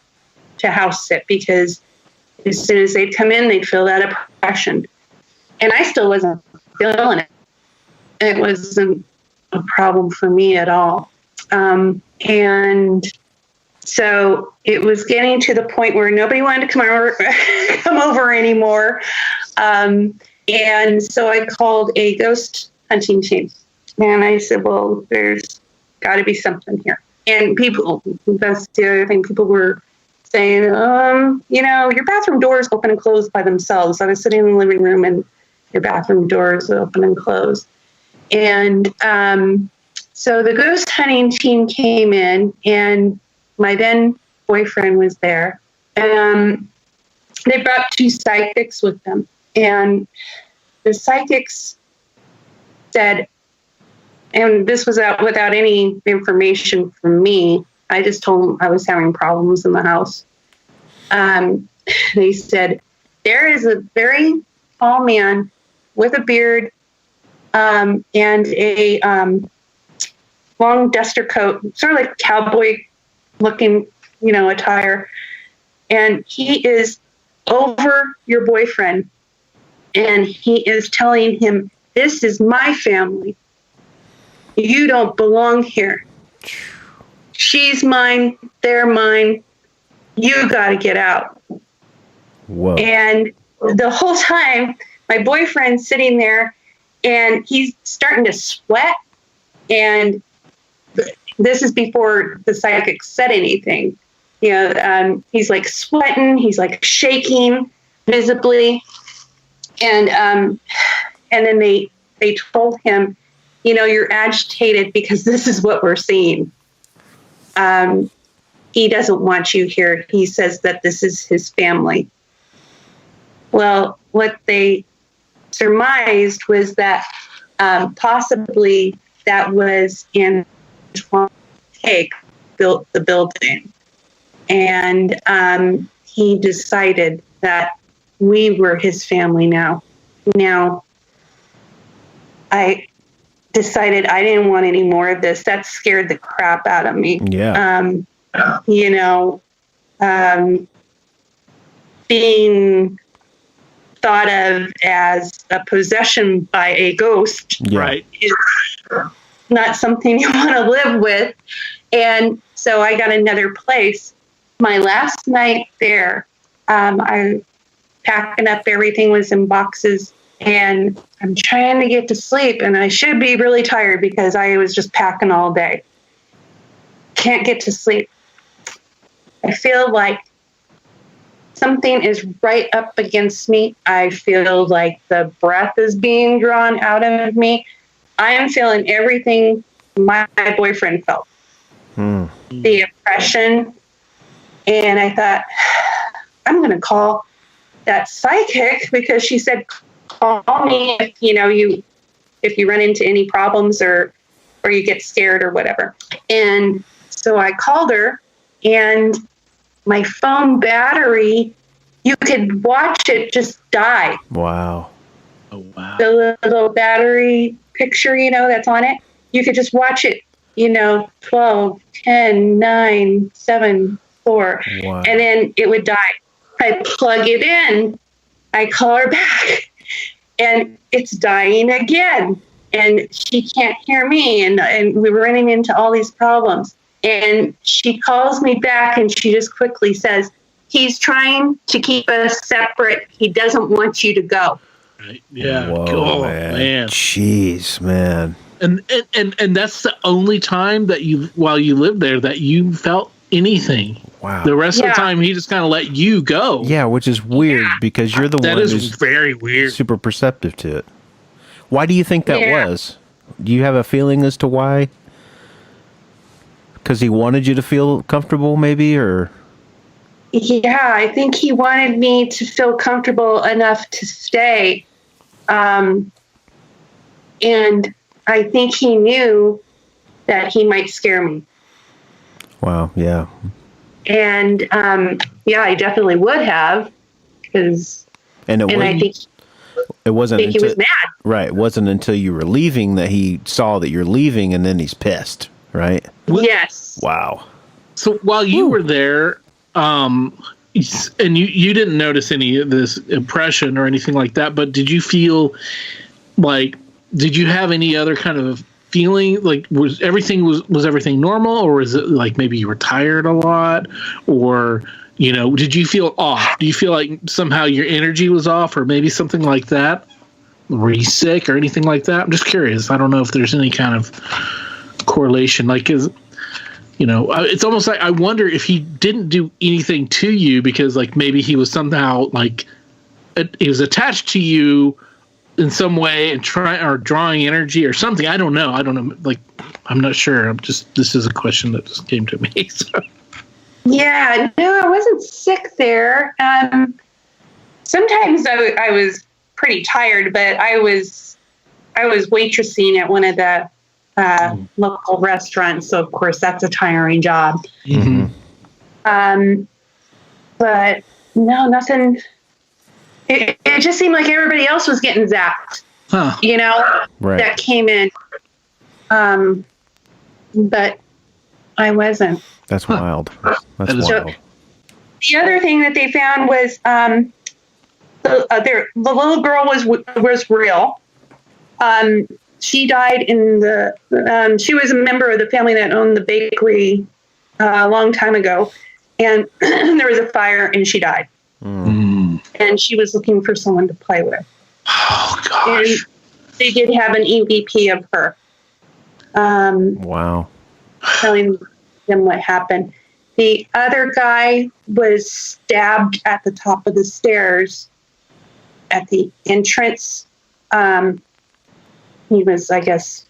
house sit, because as soon as they'd come in, they'd feel that oppression. And I still wasn't feeling it. It wasn't a problem for me at all. And so it was getting to the point where nobody wanted to come over anymore. And so I called a ghost hunting team. And I said, well, there's got to be something here. And that's the other thing, people were saying, your bathroom doors open and close by themselves. I was sitting in the living room and your bathroom doors open and close. And so the ghost hunting team came in, and my then boyfriend was there. And they brought two psychics with them. And the psychics said, and this was without any information from me, I just told them I was having problems in the house. They said, there is a very tall man with a beard and a long duster coat, sort of like cowboy looking, attire. And he is over your boyfriend. And he is telling him, this is my family. You don't belong here. She's mine. They're mine. You got to get out. Whoa. And the whole time, my boyfriend's sitting there, and he's starting to sweat. And this is before the psychic said anything. He's like sweating. He's like shaking visibly. And then they told him, you're agitated because this is what we're seeing. He doesn't want you here. He says that this is his family. Well, what they surmised was that possibly that was Antoine built the building. And he decided that we were his family now. Now, I decided I didn't want any more of this. That scared the crap out of me. Yeah. Being thought of as a possession by a ghost, right, is not something you want to live with. And so I got another place. My last night there, I packing up everything was in boxes, and I'm trying to get to sleep, and I should be really tired because I was just packing all day. Can't get to sleep. I feel like something is right up against me. I feel like the breath is being drawn out of me. I am feeling everything my boyfriend felt. The oppression. And I thought, I'm going to call that psychic, because she said, call me if you run into any problems or you get scared or whatever. And so I called her, and my phone battery, you could watch it just die. Wow. Oh, wow. The little battery picture, that's on it. You could just watch it, 12, 10, 9, 7, 4. Wow. And then it would die. I plug it in. I call her back, and it's dying again. And she can't hear me. And we were running into all these problems. And she calls me back, and she just quickly says, he's trying to keep us separate. He doesn't want you to go. Right. Yeah. Whoa, oh man. Jeez, man. And that's the only time that while you lived there, that you felt anything. Wow. The rest of the time, he just kind of let you go. Yeah, which is weird because you're the one who's very weird, super perceptive to it. Why do you think that was? Do you have a feeling as to why? Because he wanted you to feel comfortable, maybe, or? Yeah, I think he wanted me to feel comfortable enough to stay. And I think he knew that he might scare me. Wow, yeah. And I definitely would have, because I think it wasn't. He was mad. Right, it wasn't until you were leaving that he saw that you're leaving, and then he's pissed. Right? Yes. Wow. So while you were there, and you didn't notice any of this impression or anything like that, but did you feel like, did you have any other kind of feeling? Like, was everything normal, or was it like maybe you were tired a lot, or did you feel off? Do you feel like somehow your energy was off, or maybe something like that? Were you sick or anything like that? I'm just curious. I don't know if there's any kind of correlation. Like, it's almost like I wonder if he didn't do anything to you because, like, maybe he was somehow like he was attached to you in some way and drawing energy or something. I don't know. Like, I'm not sure. This is a question that just came to me. So. Yeah, no, I wasn't sick there. Sometimes I was pretty tired, but I was waitressing at one of the local restaurants, so of course that's a tiring job. Mm-hmm. But no, nothing. It just seemed like everybody else was getting zapped. Huh. Right. That came in. But I wasn't. That's wild. That's wild. So, the other thing that they found was the little girl was real. She died she was a member of the family that owned the bakery a long time ago. And there was a fire and she died. Mm. And she was looking for someone to play with. Oh, gosh. And they did have an EVP of her. Wow. Telling them what happened. The other guy was stabbed at the top of the stairs at the entrance. He was, I guess,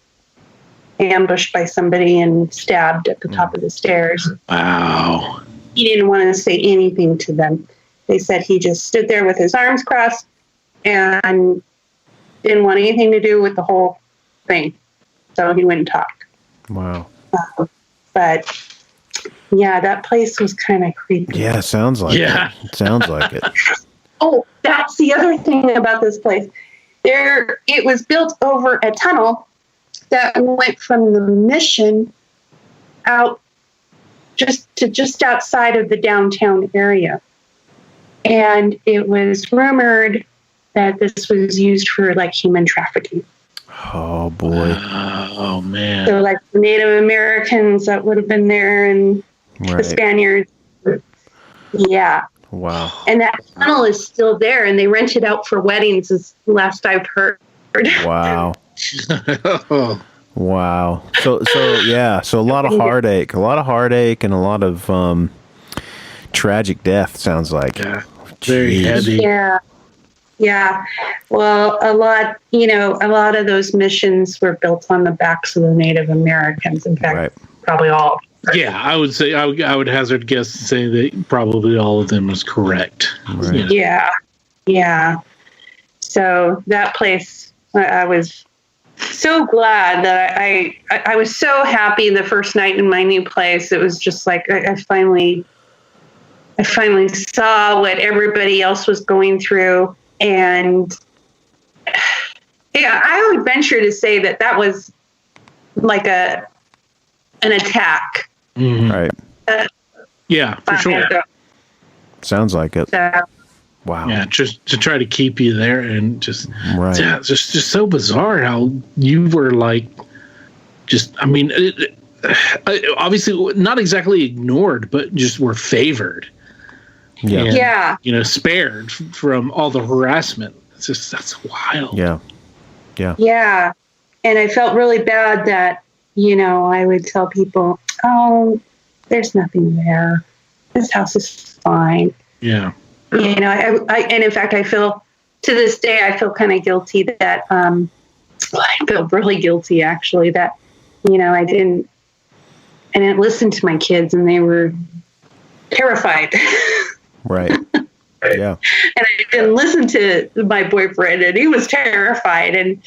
ambushed by somebody and stabbed at the top of the stairs. Wow. He didn't want to say anything to them. They said he just stood there with his arms crossed and didn't want anything to do with the whole thing. So he wouldn't talk. Wow. But yeah, that place was kind of creepy. Yeah, sounds like it. Sounds like it. Oh, that's the other thing about this place. It was built over a tunnel that went from the Mission out just outside of the downtown area. And it was rumored that this was used for like human trafficking. Oh boy. Oh man. So like the Native Americans that would have been there and the Spaniards. Yeah. Wow. And that tunnel is still there and they rent it out for weddings as last I've heard. Wow. Wow. So a lot of heartache, and a lot of tragic death, sounds like. Yeah. Very heavy. Yeah. Yeah. Well, a lot of those missions were built on the backs of the Native Americans. In fact, probably all. Yeah, I would say I would hazard a guess to say that probably all of them is correct. Right. Yeah. Yeah. So that place, I was so glad that I was so happy the first night in my new place. It was just like I finally saw what everybody else was going through. And yeah, I would venture to say that was like an attack. Mm-hmm. Right. Yeah, for sure. Sounds like it. So, wow. Yeah, just to try to keep you there, and just right. It's just so bizarre how you were like, just I mean, obviously not exactly ignored, but just were favored. Yeah. And, spared from all the harassment. That's wild. Yeah. Yeah. And I felt really bad that, I would tell people, oh, there's nothing there. This house is fine. Yeah. And in fact, I feel to this day, I feel kind of guilty that, I feel really guilty actually that, I didn't listen to my kids and they were terrified. Right. Yeah. And I didn't listen to my boyfriend and he was terrified. And,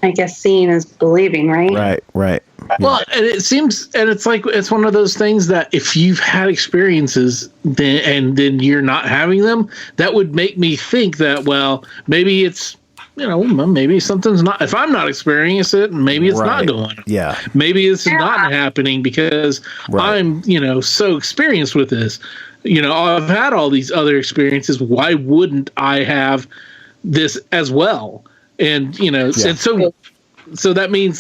I guess seeing is believing, right? Right. Well, and it seems, and it's like, it's one of those things that if you've had experiences then you're not having them, that would make me think that, well, maybe it's, maybe something's not, if I'm not experiencing it, maybe it's not going on. Yeah. Maybe it's not happening because I'm, so experienced with this. I've had all these other experiences. Why wouldn't I have this as well? And, and so that means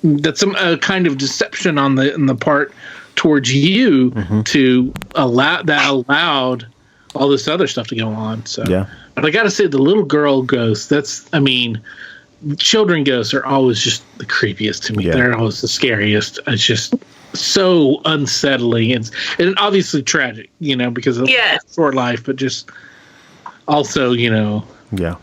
that's some kind of deception on the part towards you to allowed all this other stuff to go on. So, but I got to say the little girl ghost, children ghosts are always just the creepiest to me. Yeah. They're always the scariest. It's just so unsettling and obviously tragic, because of short life, but just also, Yeah.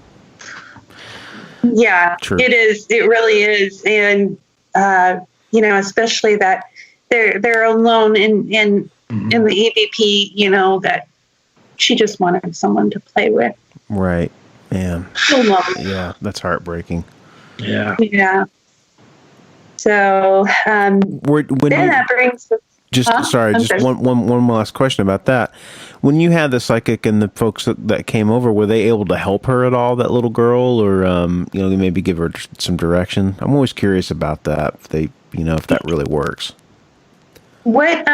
Yeah, True. It is. It really is. And, especially that they're alone in the EVP, that she just wanted someone to play with. Right. Man. So lovely. Yeah. That's heartbreaking. Yeah. Yeah. So, then that brings us. One last question about that. When you had the psychic and the folks that came over, were they able to help her at all, that little girl, or maybe give her some direction? I'm always curious about that. If they, if that really works. What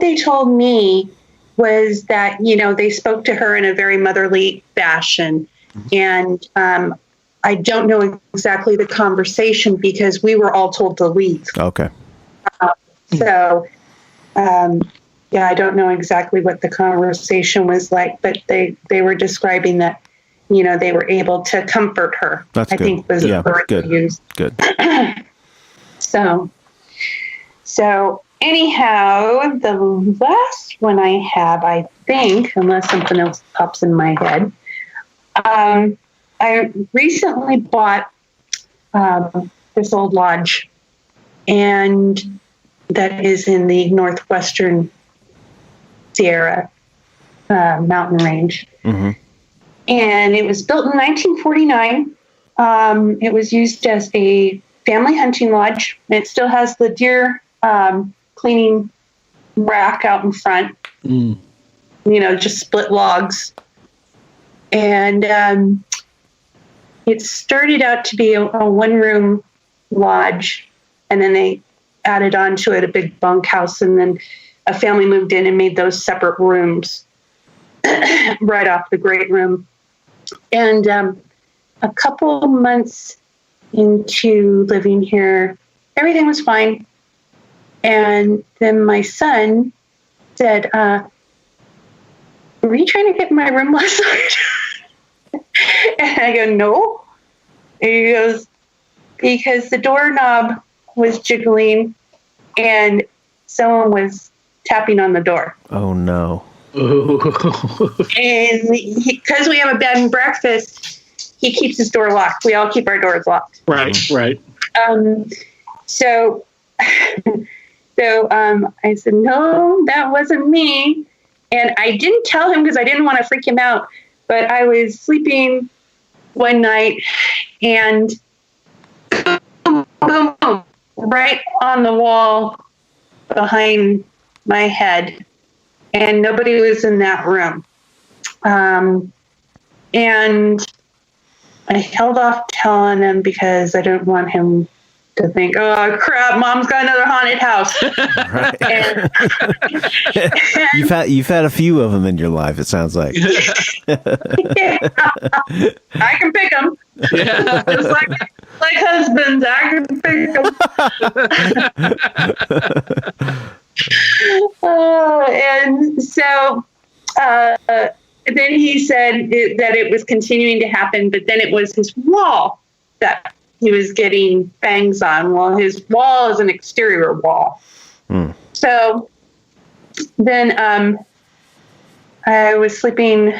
they told me was that they spoke to her in a very motherly fashion, and I don't know exactly the conversation because we were all told to leave. Okay. So. I don't know exactly what the conversation was like, but they were describing that, they were able to comfort her. That's I good. think was the word they used. Good. So anyhow, the last one I have, I think, unless something else pops in my head, I recently bought this old lodge, and that is in the northwestern Sierra mountain range. Mm-hmm. And it was built in 1949. It was used as a family hunting lodge. It still has the deer cleaning rack out in front, just split logs. And it started out to be a one-room lodge, and then they added onto it a big bunkhouse, and then a family moved in and made those separate rooms right off the great room. And a couple months into living here, everything was fine. And then my son said, were you trying to get in my room last night? And I go, no. And he goes, because the doorknob was jiggling and someone was tapping on the door. Oh no. And because we have a bed and breakfast, he keeps his door locked. We all keep our doors locked. Right. So I said, no, that wasn't me. And I didn't tell him because I didn't want to freak him out. But I was sleeping one night and boom, boom, boom, right on the wall behind my head. And nobody was in that room. And I held off telling him because I didn't want him to think, oh, crap, Mom's got another haunted house. Right. You've had a few of them in your life, it sounds like. Yeah. I can pick them. Yeah. Just like husband. husbands. I can pick them. And so then he said that it was continuing to happen, but then it was his wall that he was getting bangs on. Well, his wall is an exterior wall. So then I was sleeping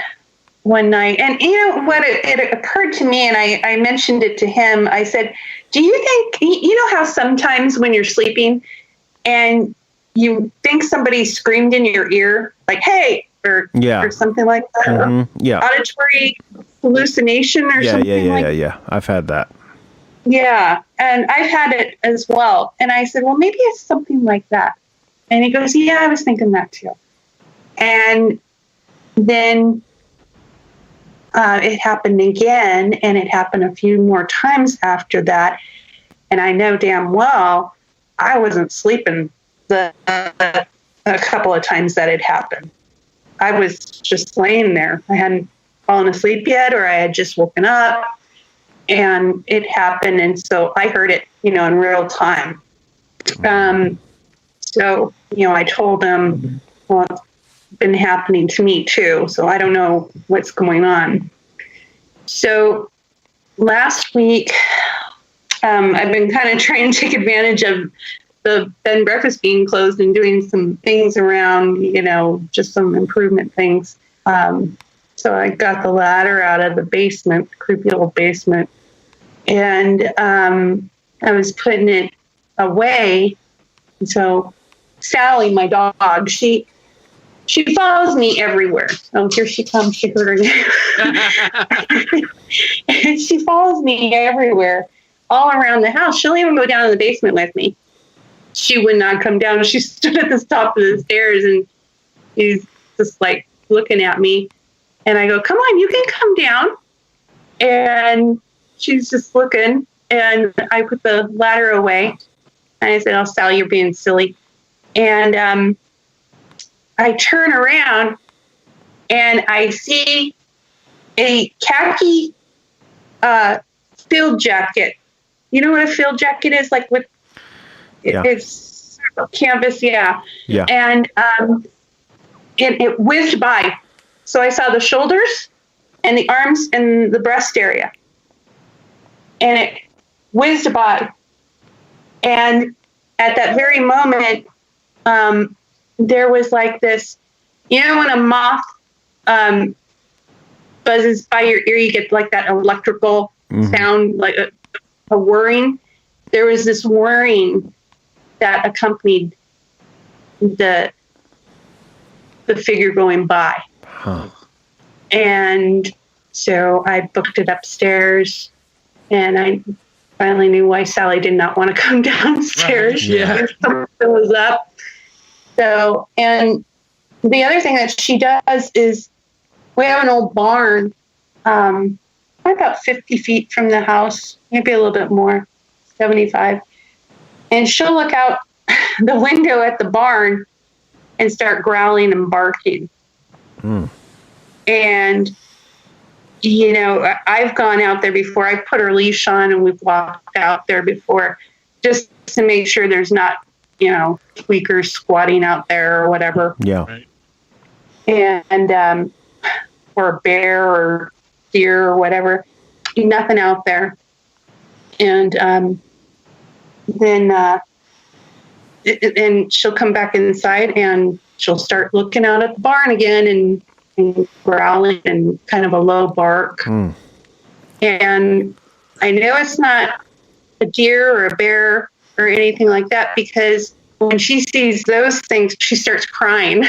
one night, and it occurred to me, and I mentioned it to him. I said, do you think, how sometimes when you're sleeping and you think somebody screamed in your ear, like, hey, or something like that? Auditory hallucination or something like that? Yeah. I've had that. Yeah, and I've had it as well. And I said, well, maybe it's something like that. And he goes, yeah, I was thinking that too. And then it happened again, and it happened a few more times after that. And I know damn well I wasn't sleeping a couple of times that it happened. I was just laying there. I hadn't fallen asleep yet, or I had just woken up, and it happened. And so I heard it, in real time. So, I told him, well, it's been happening to me too, so I don't know what's going on. So last week, I've been kind of trying to take advantage of the bed and breakfast being closed and doing some things around, just some improvement things. So I got the ladder out of the basement, creepy old basement, and I was putting it away. And so Sally, my dog, she follows me everywhere. Oh, here she comes. She heard her. And she follows me everywhere, all around the house. She'll even go down in the basement with me. She would not come down. She stood at the top of the stairs, and she's just like looking at me. And I go, come on, you can come down. And she's just looking. And I put the ladder away. And I said, oh, Sally, you're being silly. And I turn around, and I see a khaki field jacket. You know what a field jacket is? Like with it's canvas, yeah. And it whizzed by. So I saw the shoulders and the arms and the breast area. And it whizzed by. And at that very moment, there was like this, when a moth buzzes by your ear, you get like that electrical sound, like a whirring. There was this whirring that accompanied the figure going by. And so I booked it upstairs, and I finally knew why Sally did not want to come downstairs. Something was up. So, and the other thing that she does is we have an old barn, about 50 feet from the house, maybe a little bit more, 75. And she'll look out the window at the barn and start growling and barking. And, I've gone out there before. I put her leash on, and we've walked out there before just to make sure there's not, tweakers squatting out there or whatever. Yeah. Right. And, or a bear or deer or whatever. Nothing out there. And then and she'll come back inside, and she'll start looking out at the barn again and growling and kind of a low bark. And I know it's not a deer or a bear or anything like that, because when she sees those things, she starts crying.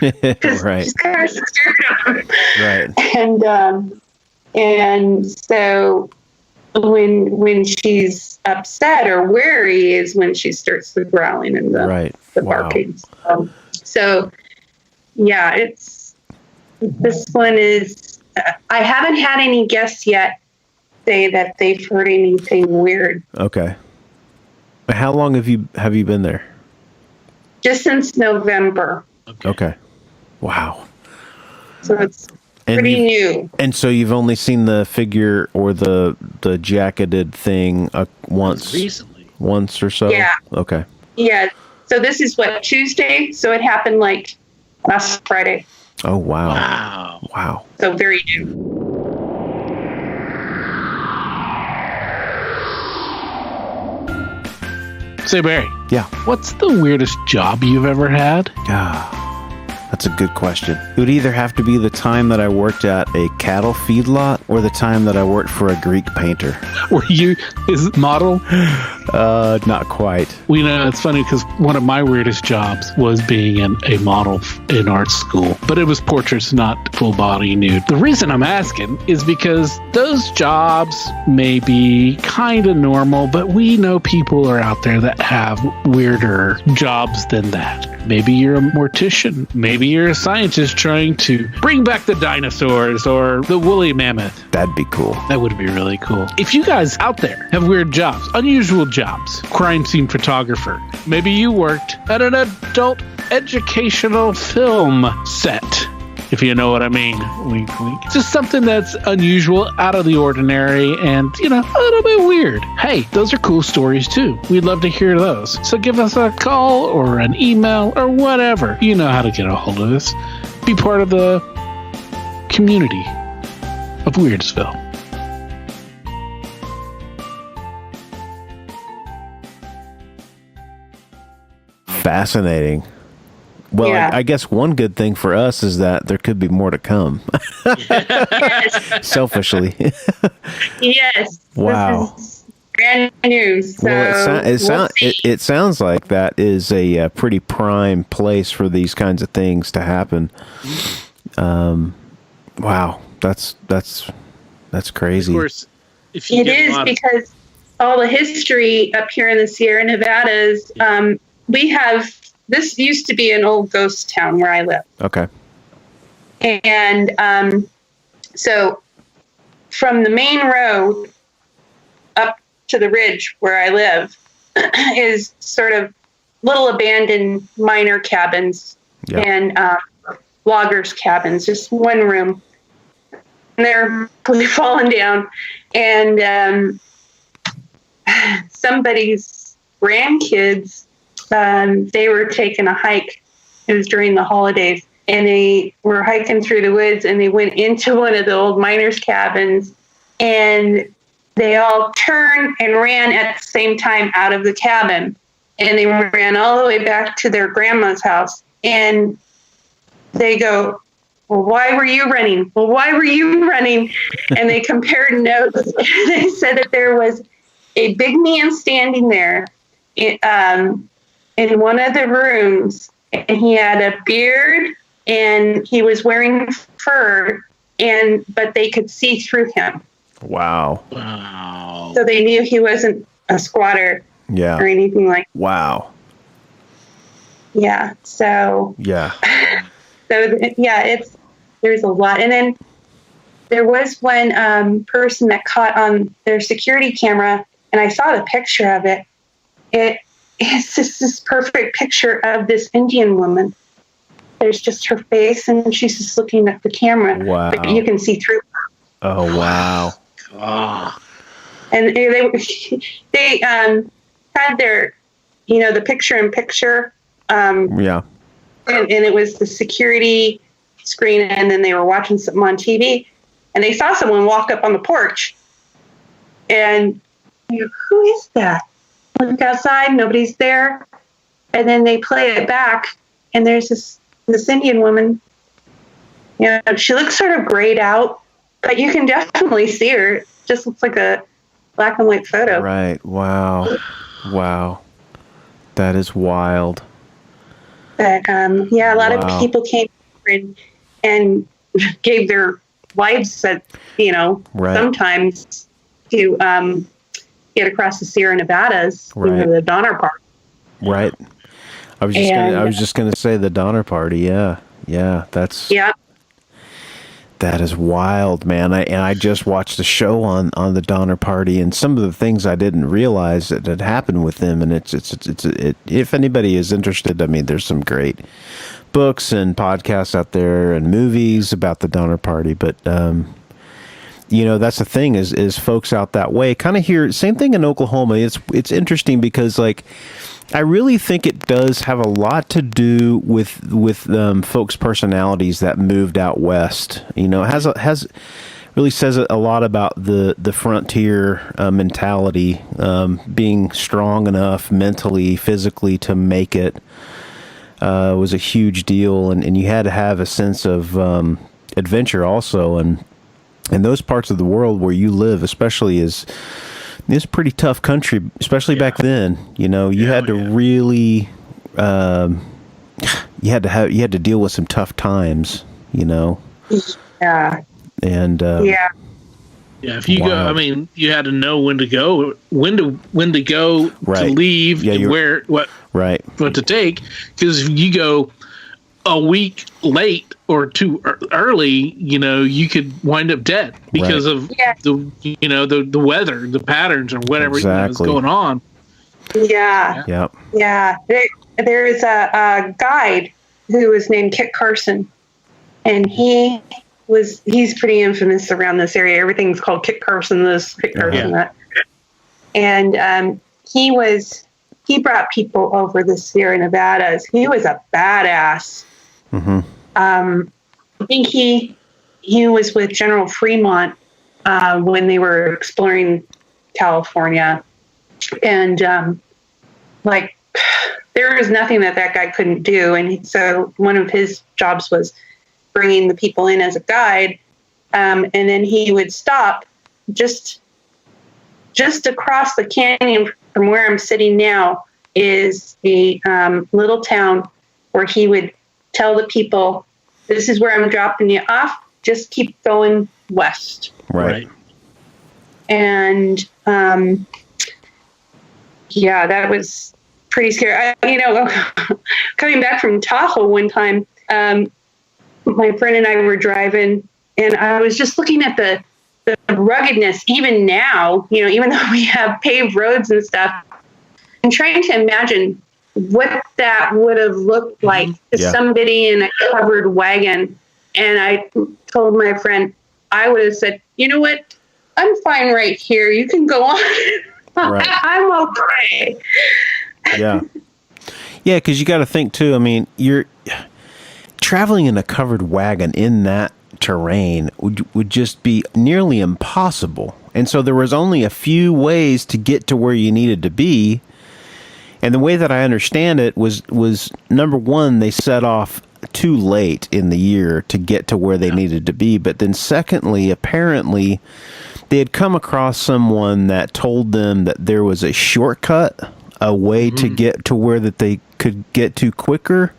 Because she's kind of scared of them. Right. And so when she's upset or wary is when she starts the growling and the barking. So yeah, this one is, I haven't had any guests yet say that they've heard anything weird. Okay. How long have you been there? Just since November. Okay. Wow. So it's pretty new. And so you've only seen the figure or the jacketed thing once Recently. Once or so? Yeah. Okay. Yeah. So this is what, Tuesday? So it happened like last Friday. Oh, wow. Wow. So very new. Say, Barry. Yeah. What's the weirdest job you've ever had? That's a good question. It would either have to be the time that I worked at a cattle feedlot or the time that I worked for a Greek painter. Were you his model? Not quite. Well, it's funny because one of my weirdest jobs was being a model in art school, but it was portraits, not full body nude. The reason I'm asking is because those jobs may be kind of normal, but we know people are out there that have weirder jobs than that. Maybe you're a mortician. Maybe you're a scientist trying to bring back the dinosaurs or the woolly mammoth. That'd be cool. That would be really cool. If you guys out there have weird jobs, unusual jobs, crime scene photographer, maybe you worked at an adult educational film set, if you know what I mean. Wink, wink. Just something that's unusual, out of the ordinary, and, a little bit weird. Hey, those are cool stories too. We'd love to hear those. So give us a call or an email or whatever. You know how to get a hold of us. Be part of the community of Weirdsville. Fascinating. Well, Yeah. I guess one good thing for us is that there could be more to come. Yes. Selfishly. Yes. Wow. This is brand new. So Well, we'll see. it sounds like that is a pretty prime place for these kinds of things to happen. Wow, that's crazy. Of course, if you It get a is lot of- because all the history up here in the Sierra Nevadas, we have, this used to be an old ghost town where I live. Okay. And so from the main road up to the ridge where I live is sort of little abandoned miner cabins Yeah. and loggers' cabins, just one room. And they're completely fallen down. And somebody's grandkids, they were taking a hike. It was during the holidays. And they were hiking through the woods, and they went into one of the old miners' cabins, and they all turned and ran at the same time out of the cabin. And they ran all the way back to their grandma's house. And they go, "Well, why were you running? Well, why were you running?" And they compared notes. They said that there was a big man standing there in one of the rooms, and he had a beard, and he was wearing fur, but they could see through him. Wow. Wow. So they knew he wasn't a squatter Yeah. or anything like that. Wow. Yeah. So Yeah. there's a lot. And then there was one person that caught on their security camera, and I saw the picture of it. It's just this perfect picture of this Indian woman. There's just her face, and she's just looking at the camera. Wow. But you can see through. Oh, wow. Oh. And they had their, the picture-in-picture. Yeah. And it was the security screen, and then they were watching something on TV, and they saw someone walk up on the porch, and who is that? Look outside, nobody's there, and then they play it back, and there's this Indian woman. She looks sort of grayed out, but you can definitely see her. It just looks like a black and white photo. Right. Wow. Wow. That is wild. But a lot Wow. of people came and gave their lives, Right. sometimes to get across the Sierra Nevadas, Right. the Donner Park. Right. I was just gonna say the Donner Party. Yeah. Yeah. Yeah, That is wild, man. I just watched a show on the Donner Party, and some of the things I didn't realize that had happened with them. And it's if anybody is interested, I mean, there's some great books and podcasts out there and movies about the Donner Party, but that's the thing is folks out that way kind of hear same thing in Oklahoma. It's interesting because like I really think it does have a lot to do with folks' personalities that moved out west. It has really says a lot about the frontier mentality, being strong enough mentally, physically to make it was a huge deal, and you had to have a sense of adventure also, and in those parts of the world where you live, especially is pretty tough country, especially back then. You had to really, you had to deal with some tough times. Yeah. And if you go, I mean, you had to know when to go, when to go right. to leave, and what to take, because if you go a week late or too early, you could wind up dead because of the weather, the patterns, or whatever is going on. Yeah. There is a guide who was named Kit Carson, and he's pretty infamous around this area. Everything's called Kit Carson this, Kit Carson that. And he brought people over the Sierra Nevadas. He was a badass. Mm-hmm. I think he was with General Fremont when they were exploring California, and there was nothing that guy couldn't do. And so one of his jobs was bringing the people in as a guide, and then he would stop just across the canyon from where I'm sitting now is a little town where he would tell the people, this is where I'm dropping you off. Just keep going west. Right. And, that was pretty scary. Coming back from Tahoe one time, my friend and I were driving, and I was just looking at the ruggedness, even now, even though we have paved roads and stuff, and trying to imagine what that would have looked like to somebody in a covered wagon. And I told my friend, I would have said, you know what? I'm fine right here. You can go on. Right. I'm okay. Yeah. Yeah, because you got to think, too, I mean, you're traveling in a covered wagon in that terrain would just be nearly impossible. And so there was only a few ways to get to where you needed to be. And the way that I understand it was number one, they set off too late in the year to get to where they needed to be. But then secondly, apparently, they had come across someone that told them that there was a shortcut, a way to get to where that they could get to quicker.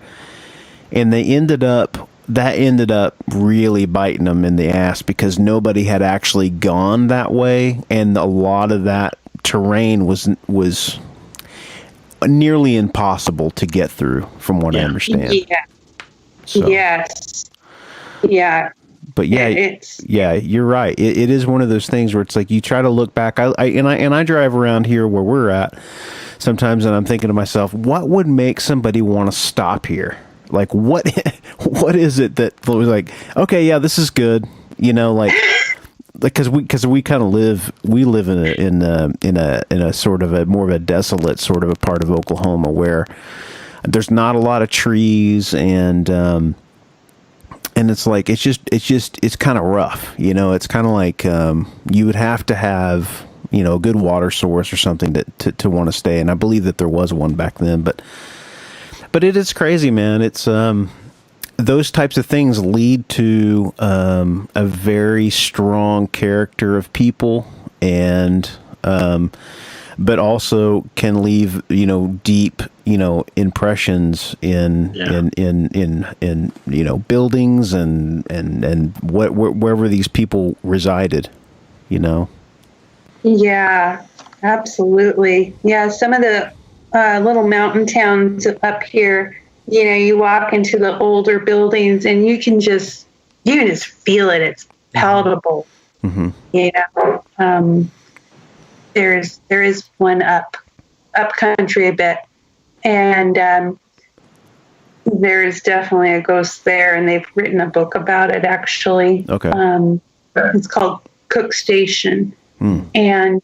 And that ended up really biting them in the ass because nobody had actually gone that way. And a lot of that terrain was nearly impossible to get through, from what I understand. Yeah. So. Yes. Yeah. But you're right. It is one of those things where it's like you try to look back. I drive around here where we're at sometimes, and I'm thinking to myself, what would make somebody want to stop here? Like, what is it that was like, okay, yeah, this is good, because we kind of live in a sort of a more of a desolate sort of a part of Oklahoma where there's not a lot of trees, and it's like it's kind of rough, it's kind of like you would have to have a good water source or something to want to stay, and I believe that there was one back then, but it is crazy, man. It's those types of things lead to a very strong character of people, and but also can leave deep impressions in buildings and wherever these people resided. Yeah, absolutely. Yeah, some of the little mountain towns up here, you walk into the older buildings and you can just feel it. It's palatable. Mm-hmm. There is one up country a bit, and there's definitely a ghost there, and they've written a book about it, actually. Okay. It's called Cook Station. And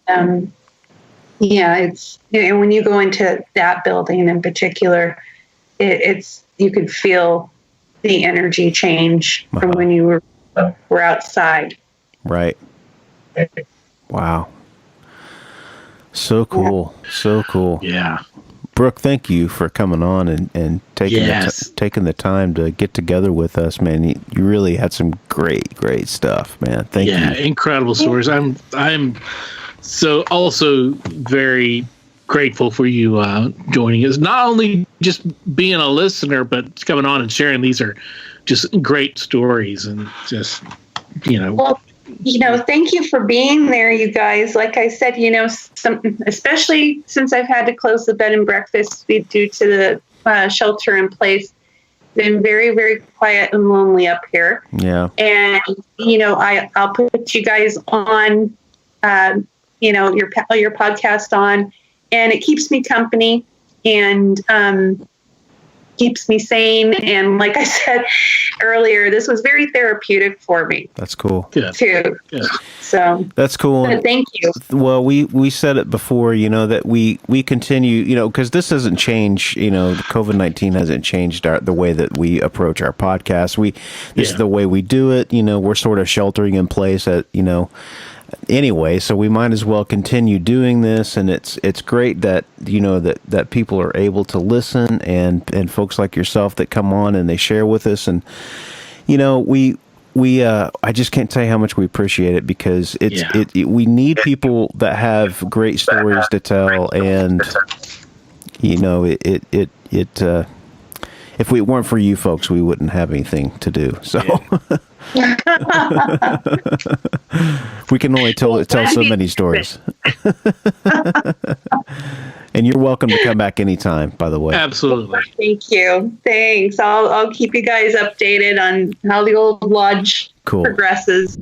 it's, when you go into that building in particular, it's you could feel the energy change from when you were outside. Right. Wow. So cool. So cool. Yeah. Brooke, thank you for coming on and taking taking the time to get together with us, man. You really had some great stuff, man. Thank you. Yeah, incredible stories. I'm so also very grateful for you joining us. Not only just being a listener, but coming on and sharing. These are just great stories, and just Well, thank you for being there, you guys. Like I said, especially since I've had to close the bed and breakfast due to the shelter in place, been very, very quiet and lonely up here. Yeah. And, I'll put you guys on, your podcast on, and it keeps me company and keeps me sane. And like I said earlier, this was very therapeutic for me. That's cool. Too. Yeah. So that's cool. Thank you. Well, we said it before, that we continue, because this doesn't change. COVID-19 hasn't changed the way that we approach our podcast. This is the way we do it. We're sort of sheltering in place at anyway, so we might as well continue doing this, and it's great that that people are able to listen, and folks like yourself that come on and they share with us, and I just can't tell you how much we appreciate it, because we need people that have great stories to tell, and if it weren't for you folks, we wouldn't have anything to do. So we can only tell so many stories. And you're welcome to come back anytime, by the way. Absolutely. Thank you. Thanks. I'll keep you guys updated on how the old lodge progresses.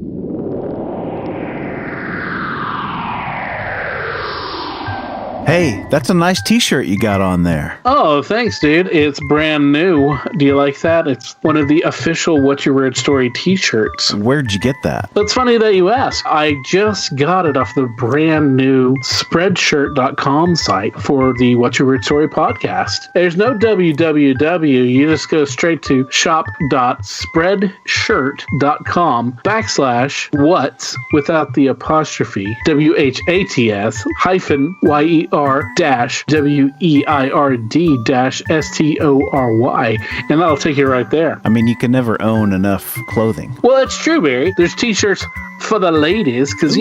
Hey, that's a nice t-shirt you got on there. Oh, thanks, dude. It's brand new. Do you like that? It's one of the official What's Your Weird Story t-shirts. Where'd you get that? It's funny that you ask. I just got it off the brand new Spreadshirt.com site for the What's Your Weird Story podcast. There's no www. You just go straight to shop.spreadshirt.com/what's without the apostrophe WHATS hyphen YER-WEIRD-STORY, and that'll take you right there. I mean, you can never own enough clothing. Well, it's true, Barry. There's t-shirts for the ladies, because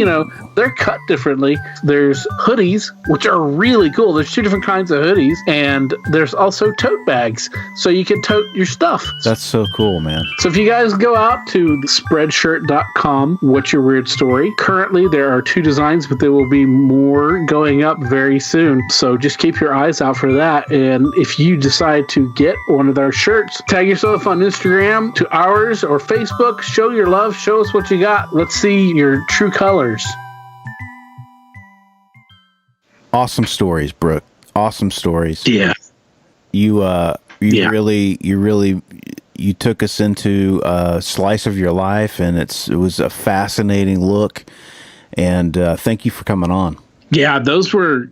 they're cut differently. There's hoodies, which are really cool. There's two different kinds of hoodies, and there's also tote bags, so you can tote your stuff. That's so cool, man. So if you guys go out to spreadshirt.com, What's Your Weird Story, currently there are 2 designs, but there will be more going up very soon, so just keep your eyes out for that. And if you decide to get one of our shirts, tag yourself on Instagram to ours or Facebook. Show your love. Show us what you got. Let's see your true colors. Awesome stories, Brooke. Awesome stories. Yeah. You really took us into a slice of your life, and it was a fascinating look. And thank you for coming on. Yeah, those were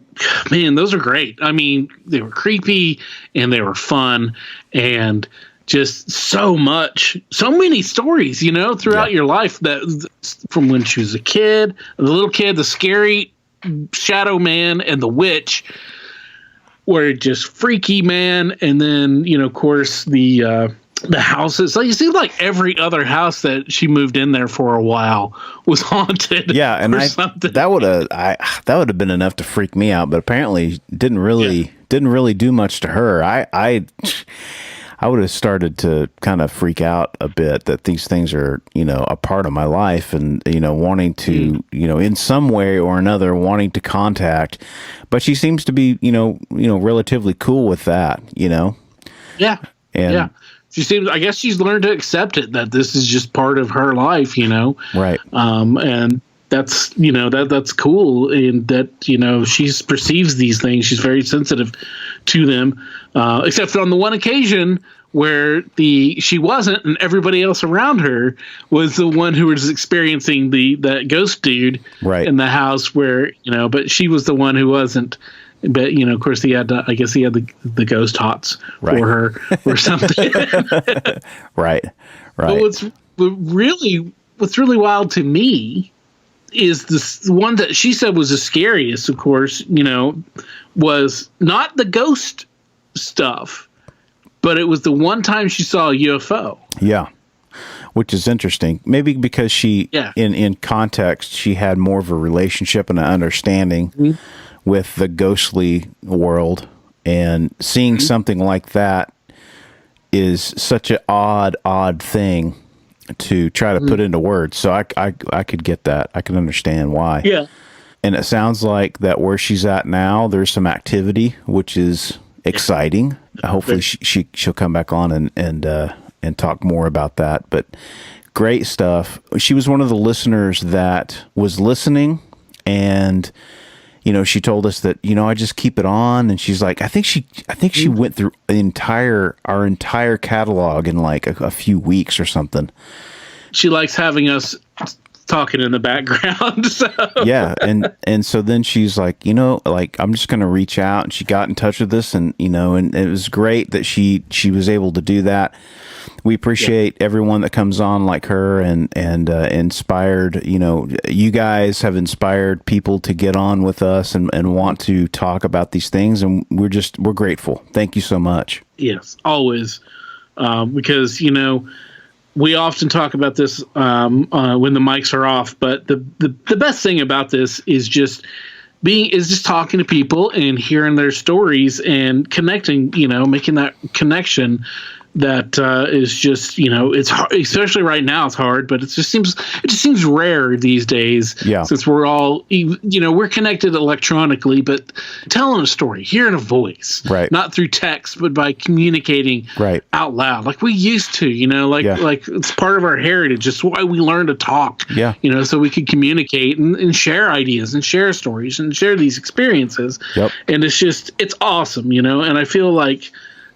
great. I mean, they were creepy and they were fun, and just so many stories, throughout your life, that from when she was a kid, the little kid, the scary shadow man, and the witch were just freaky, man. And then, of course, the houses. Like, you see, like every other house that she moved in there for a while was haunted. Yeah, and that would have been enough to freak me out, but apparently didn't really do much to her. I would have started to kind of freak out a bit that these things are, a part of my life, and, wanting to, in some way or another, wanting to contact. But she seems to be, relatively cool with that, Yeah. And yeah. She seems, I guess she's learned to accept it, that this is just part of her life, Right. And that's, that's cool. And that, she perceives these things. She's very sensitive to them, except on the one occasion where she wasn't, and everybody else around her was the one who was experiencing that ghost dude in the house, where but she was the one who wasn't. But of course, he had the ghost hots for her or something. Right. But what's really wild to me is this one that she said was the scariest. Of course, was not the ghost stuff, but it was the one time she saw a UFO. Yeah. Which is interesting. Maybe because she, in context, she had more of a relationship and an understanding with the ghostly world, and seeing something like that is such an odd thing to try to put into words. So I could get that. I can understand why. Yeah. And it sounds like that where she's at now, there's some activity, which is exciting. Hopefully she'll come back on and talk more about that. But great stuff. She was one of the listeners that was listening, and she told us that I just keep it on, and she's like, I think she went through our entire catalog in like a few weeks or something. She likes having us talking in the background. So. Yeah, and so then she's like, I'm just going to reach out, and she got in touch with us, and and it was great that she was able to do that. We appreciate everyone that comes on like her and inspired. You guys have inspired people to get on with us and want to talk about these things, and we're grateful. Thank you so much. Yes, always, because we often talk about this when the mics are off. But the best thing about this is just talking to people and hearing their stories and connecting. Making that connection. That is just it's hard, especially right now. It's hard, but it just seems rare these days. Yeah. Since we're all we're connected electronically, but telling a story, hearing a voice, right? Not through text, but by communicating out loud, like we used to. Like it's part of our heritage. It's why we learned to talk. Yeah. So we could communicate and share ideas and share stories and share these experiences. Yep. And it's awesome. And I feel like.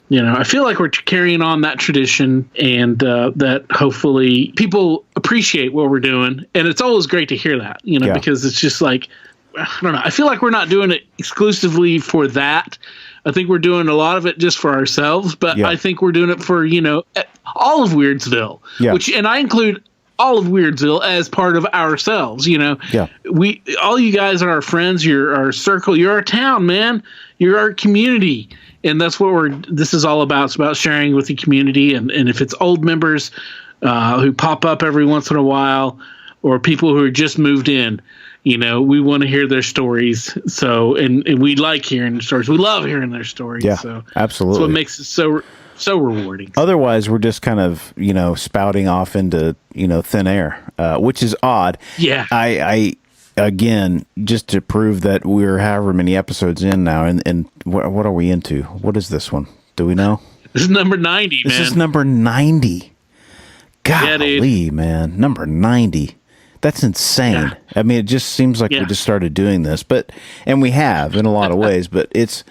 We're carrying on that tradition, and that hopefully people appreciate what we're doing. And it's always great to hear that, because it's just like, I don't know. I feel like we're not doing it exclusively for that. I think we're doing a lot of it just for ourselves, but I think we're doing it for, all of Weirdsville, and I include all of Weirdsville as part of ourselves, all you guys are our friends, you're our circle, you're our town, man, you're our community. And that's what this is all about. It's about sharing with the community. And if it's old members who pop up every once in a while, or people who are just moved in, we want to hear their stories. So, and we like hearing their stories. We love hearing their stories. Yeah, so absolutely. That's what makes it so rewarding. Otherwise, we're just kind of, spouting off into, thin air, which is odd. Yeah. Again, just to prove that we're however many episodes in now, and what are we into? What is this one? Do we know? This is number 90, man. This is number 90. Golly, man. Number 90. That's insane. Yeah. I mean, it just seems like we just started doing this, and we have in a lot of ways, but it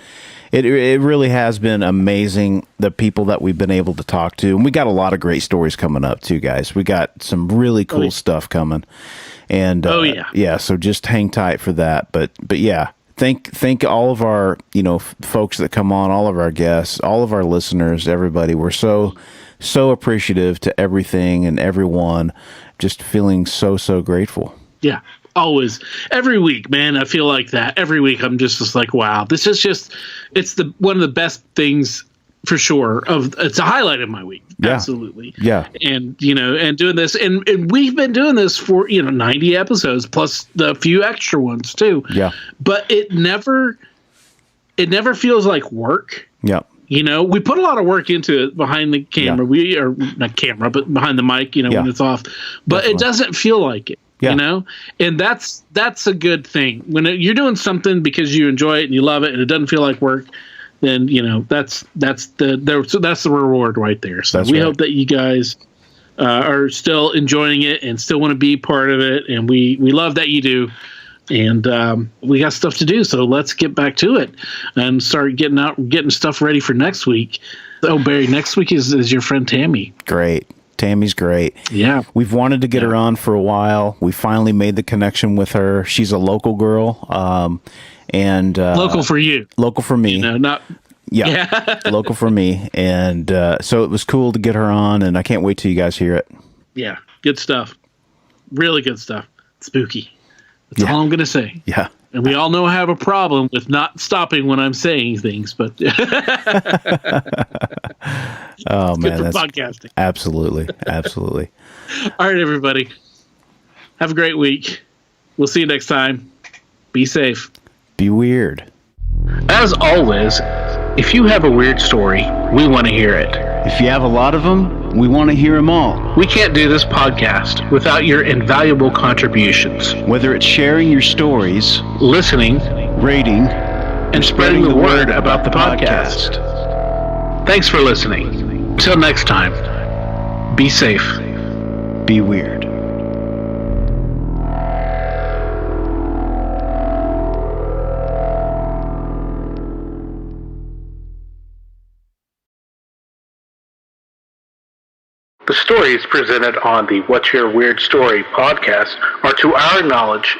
really has been amazing, the people that we've been able to talk to. And we got a lot of great stories coming up too, guys. We got some really cool stuff coming. And so just hang tight for that. But yeah, thank all of our folks that come on, all of our guests, all of our listeners, everybody. We're so appreciative to everything and everyone. Just feeling so grateful. Yeah, always, every week, man. I feel like that every week. I'm just like, wow, this is it's one of the best things. For sure, it's a highlight of my week. Yeah. Absolutely. Yeah. And and doing this, and we've been doing this for 90 episodes plus the few extra ones too. Yeah. But it never feels like work. Yeah. We put a lot of work into it behind the camera. Yeah. We are not camera, but behind the mic. When it's off, but Definitely. It doesn't feel like it. Yeah. And that's a good thing when you're doing something because you enjoy it and you love it, and it doesn't feel like work. Then that's the reward right there. So we hope that you guys are still enjoying it and still want to be part of it, and we love that you do. And we got stuff to do, so let's get back to it and start getting stuff ready for next week. Oh, Barry, next week is your friend Tammy. Great. Tammy's great. Yeah. We've wanted to get her on for a while. We finally made the connection with her. She's a local girl. And local for you. Local for me. Not... Yeah. Local for me. And so it was cool to get her on, and I can't wait till you guys hear it. Yeah. Good stuff. Really good stuff. Spooky. That's all I'm going to say. Yeah. And we all know I have a problem with not stopping when I'm saying things, but oh, man. Good for podcasting. Absolutely. Absolutely. All right, everybody. Have a great week. We'll see you next time. Be safe. Be weird. As always, if you have a weird story, we want to hear it. If you have a lot of them, we want to hear them all. We can't do this podcast without your invaluable contributions. Whether it's sharing your stories, listening, rating, and spreading the word about the podcast. Thanks for listening. Until next time, be safe. Be weird. The stories presented on the What's Your Weird Story podcast are, to our knowledge,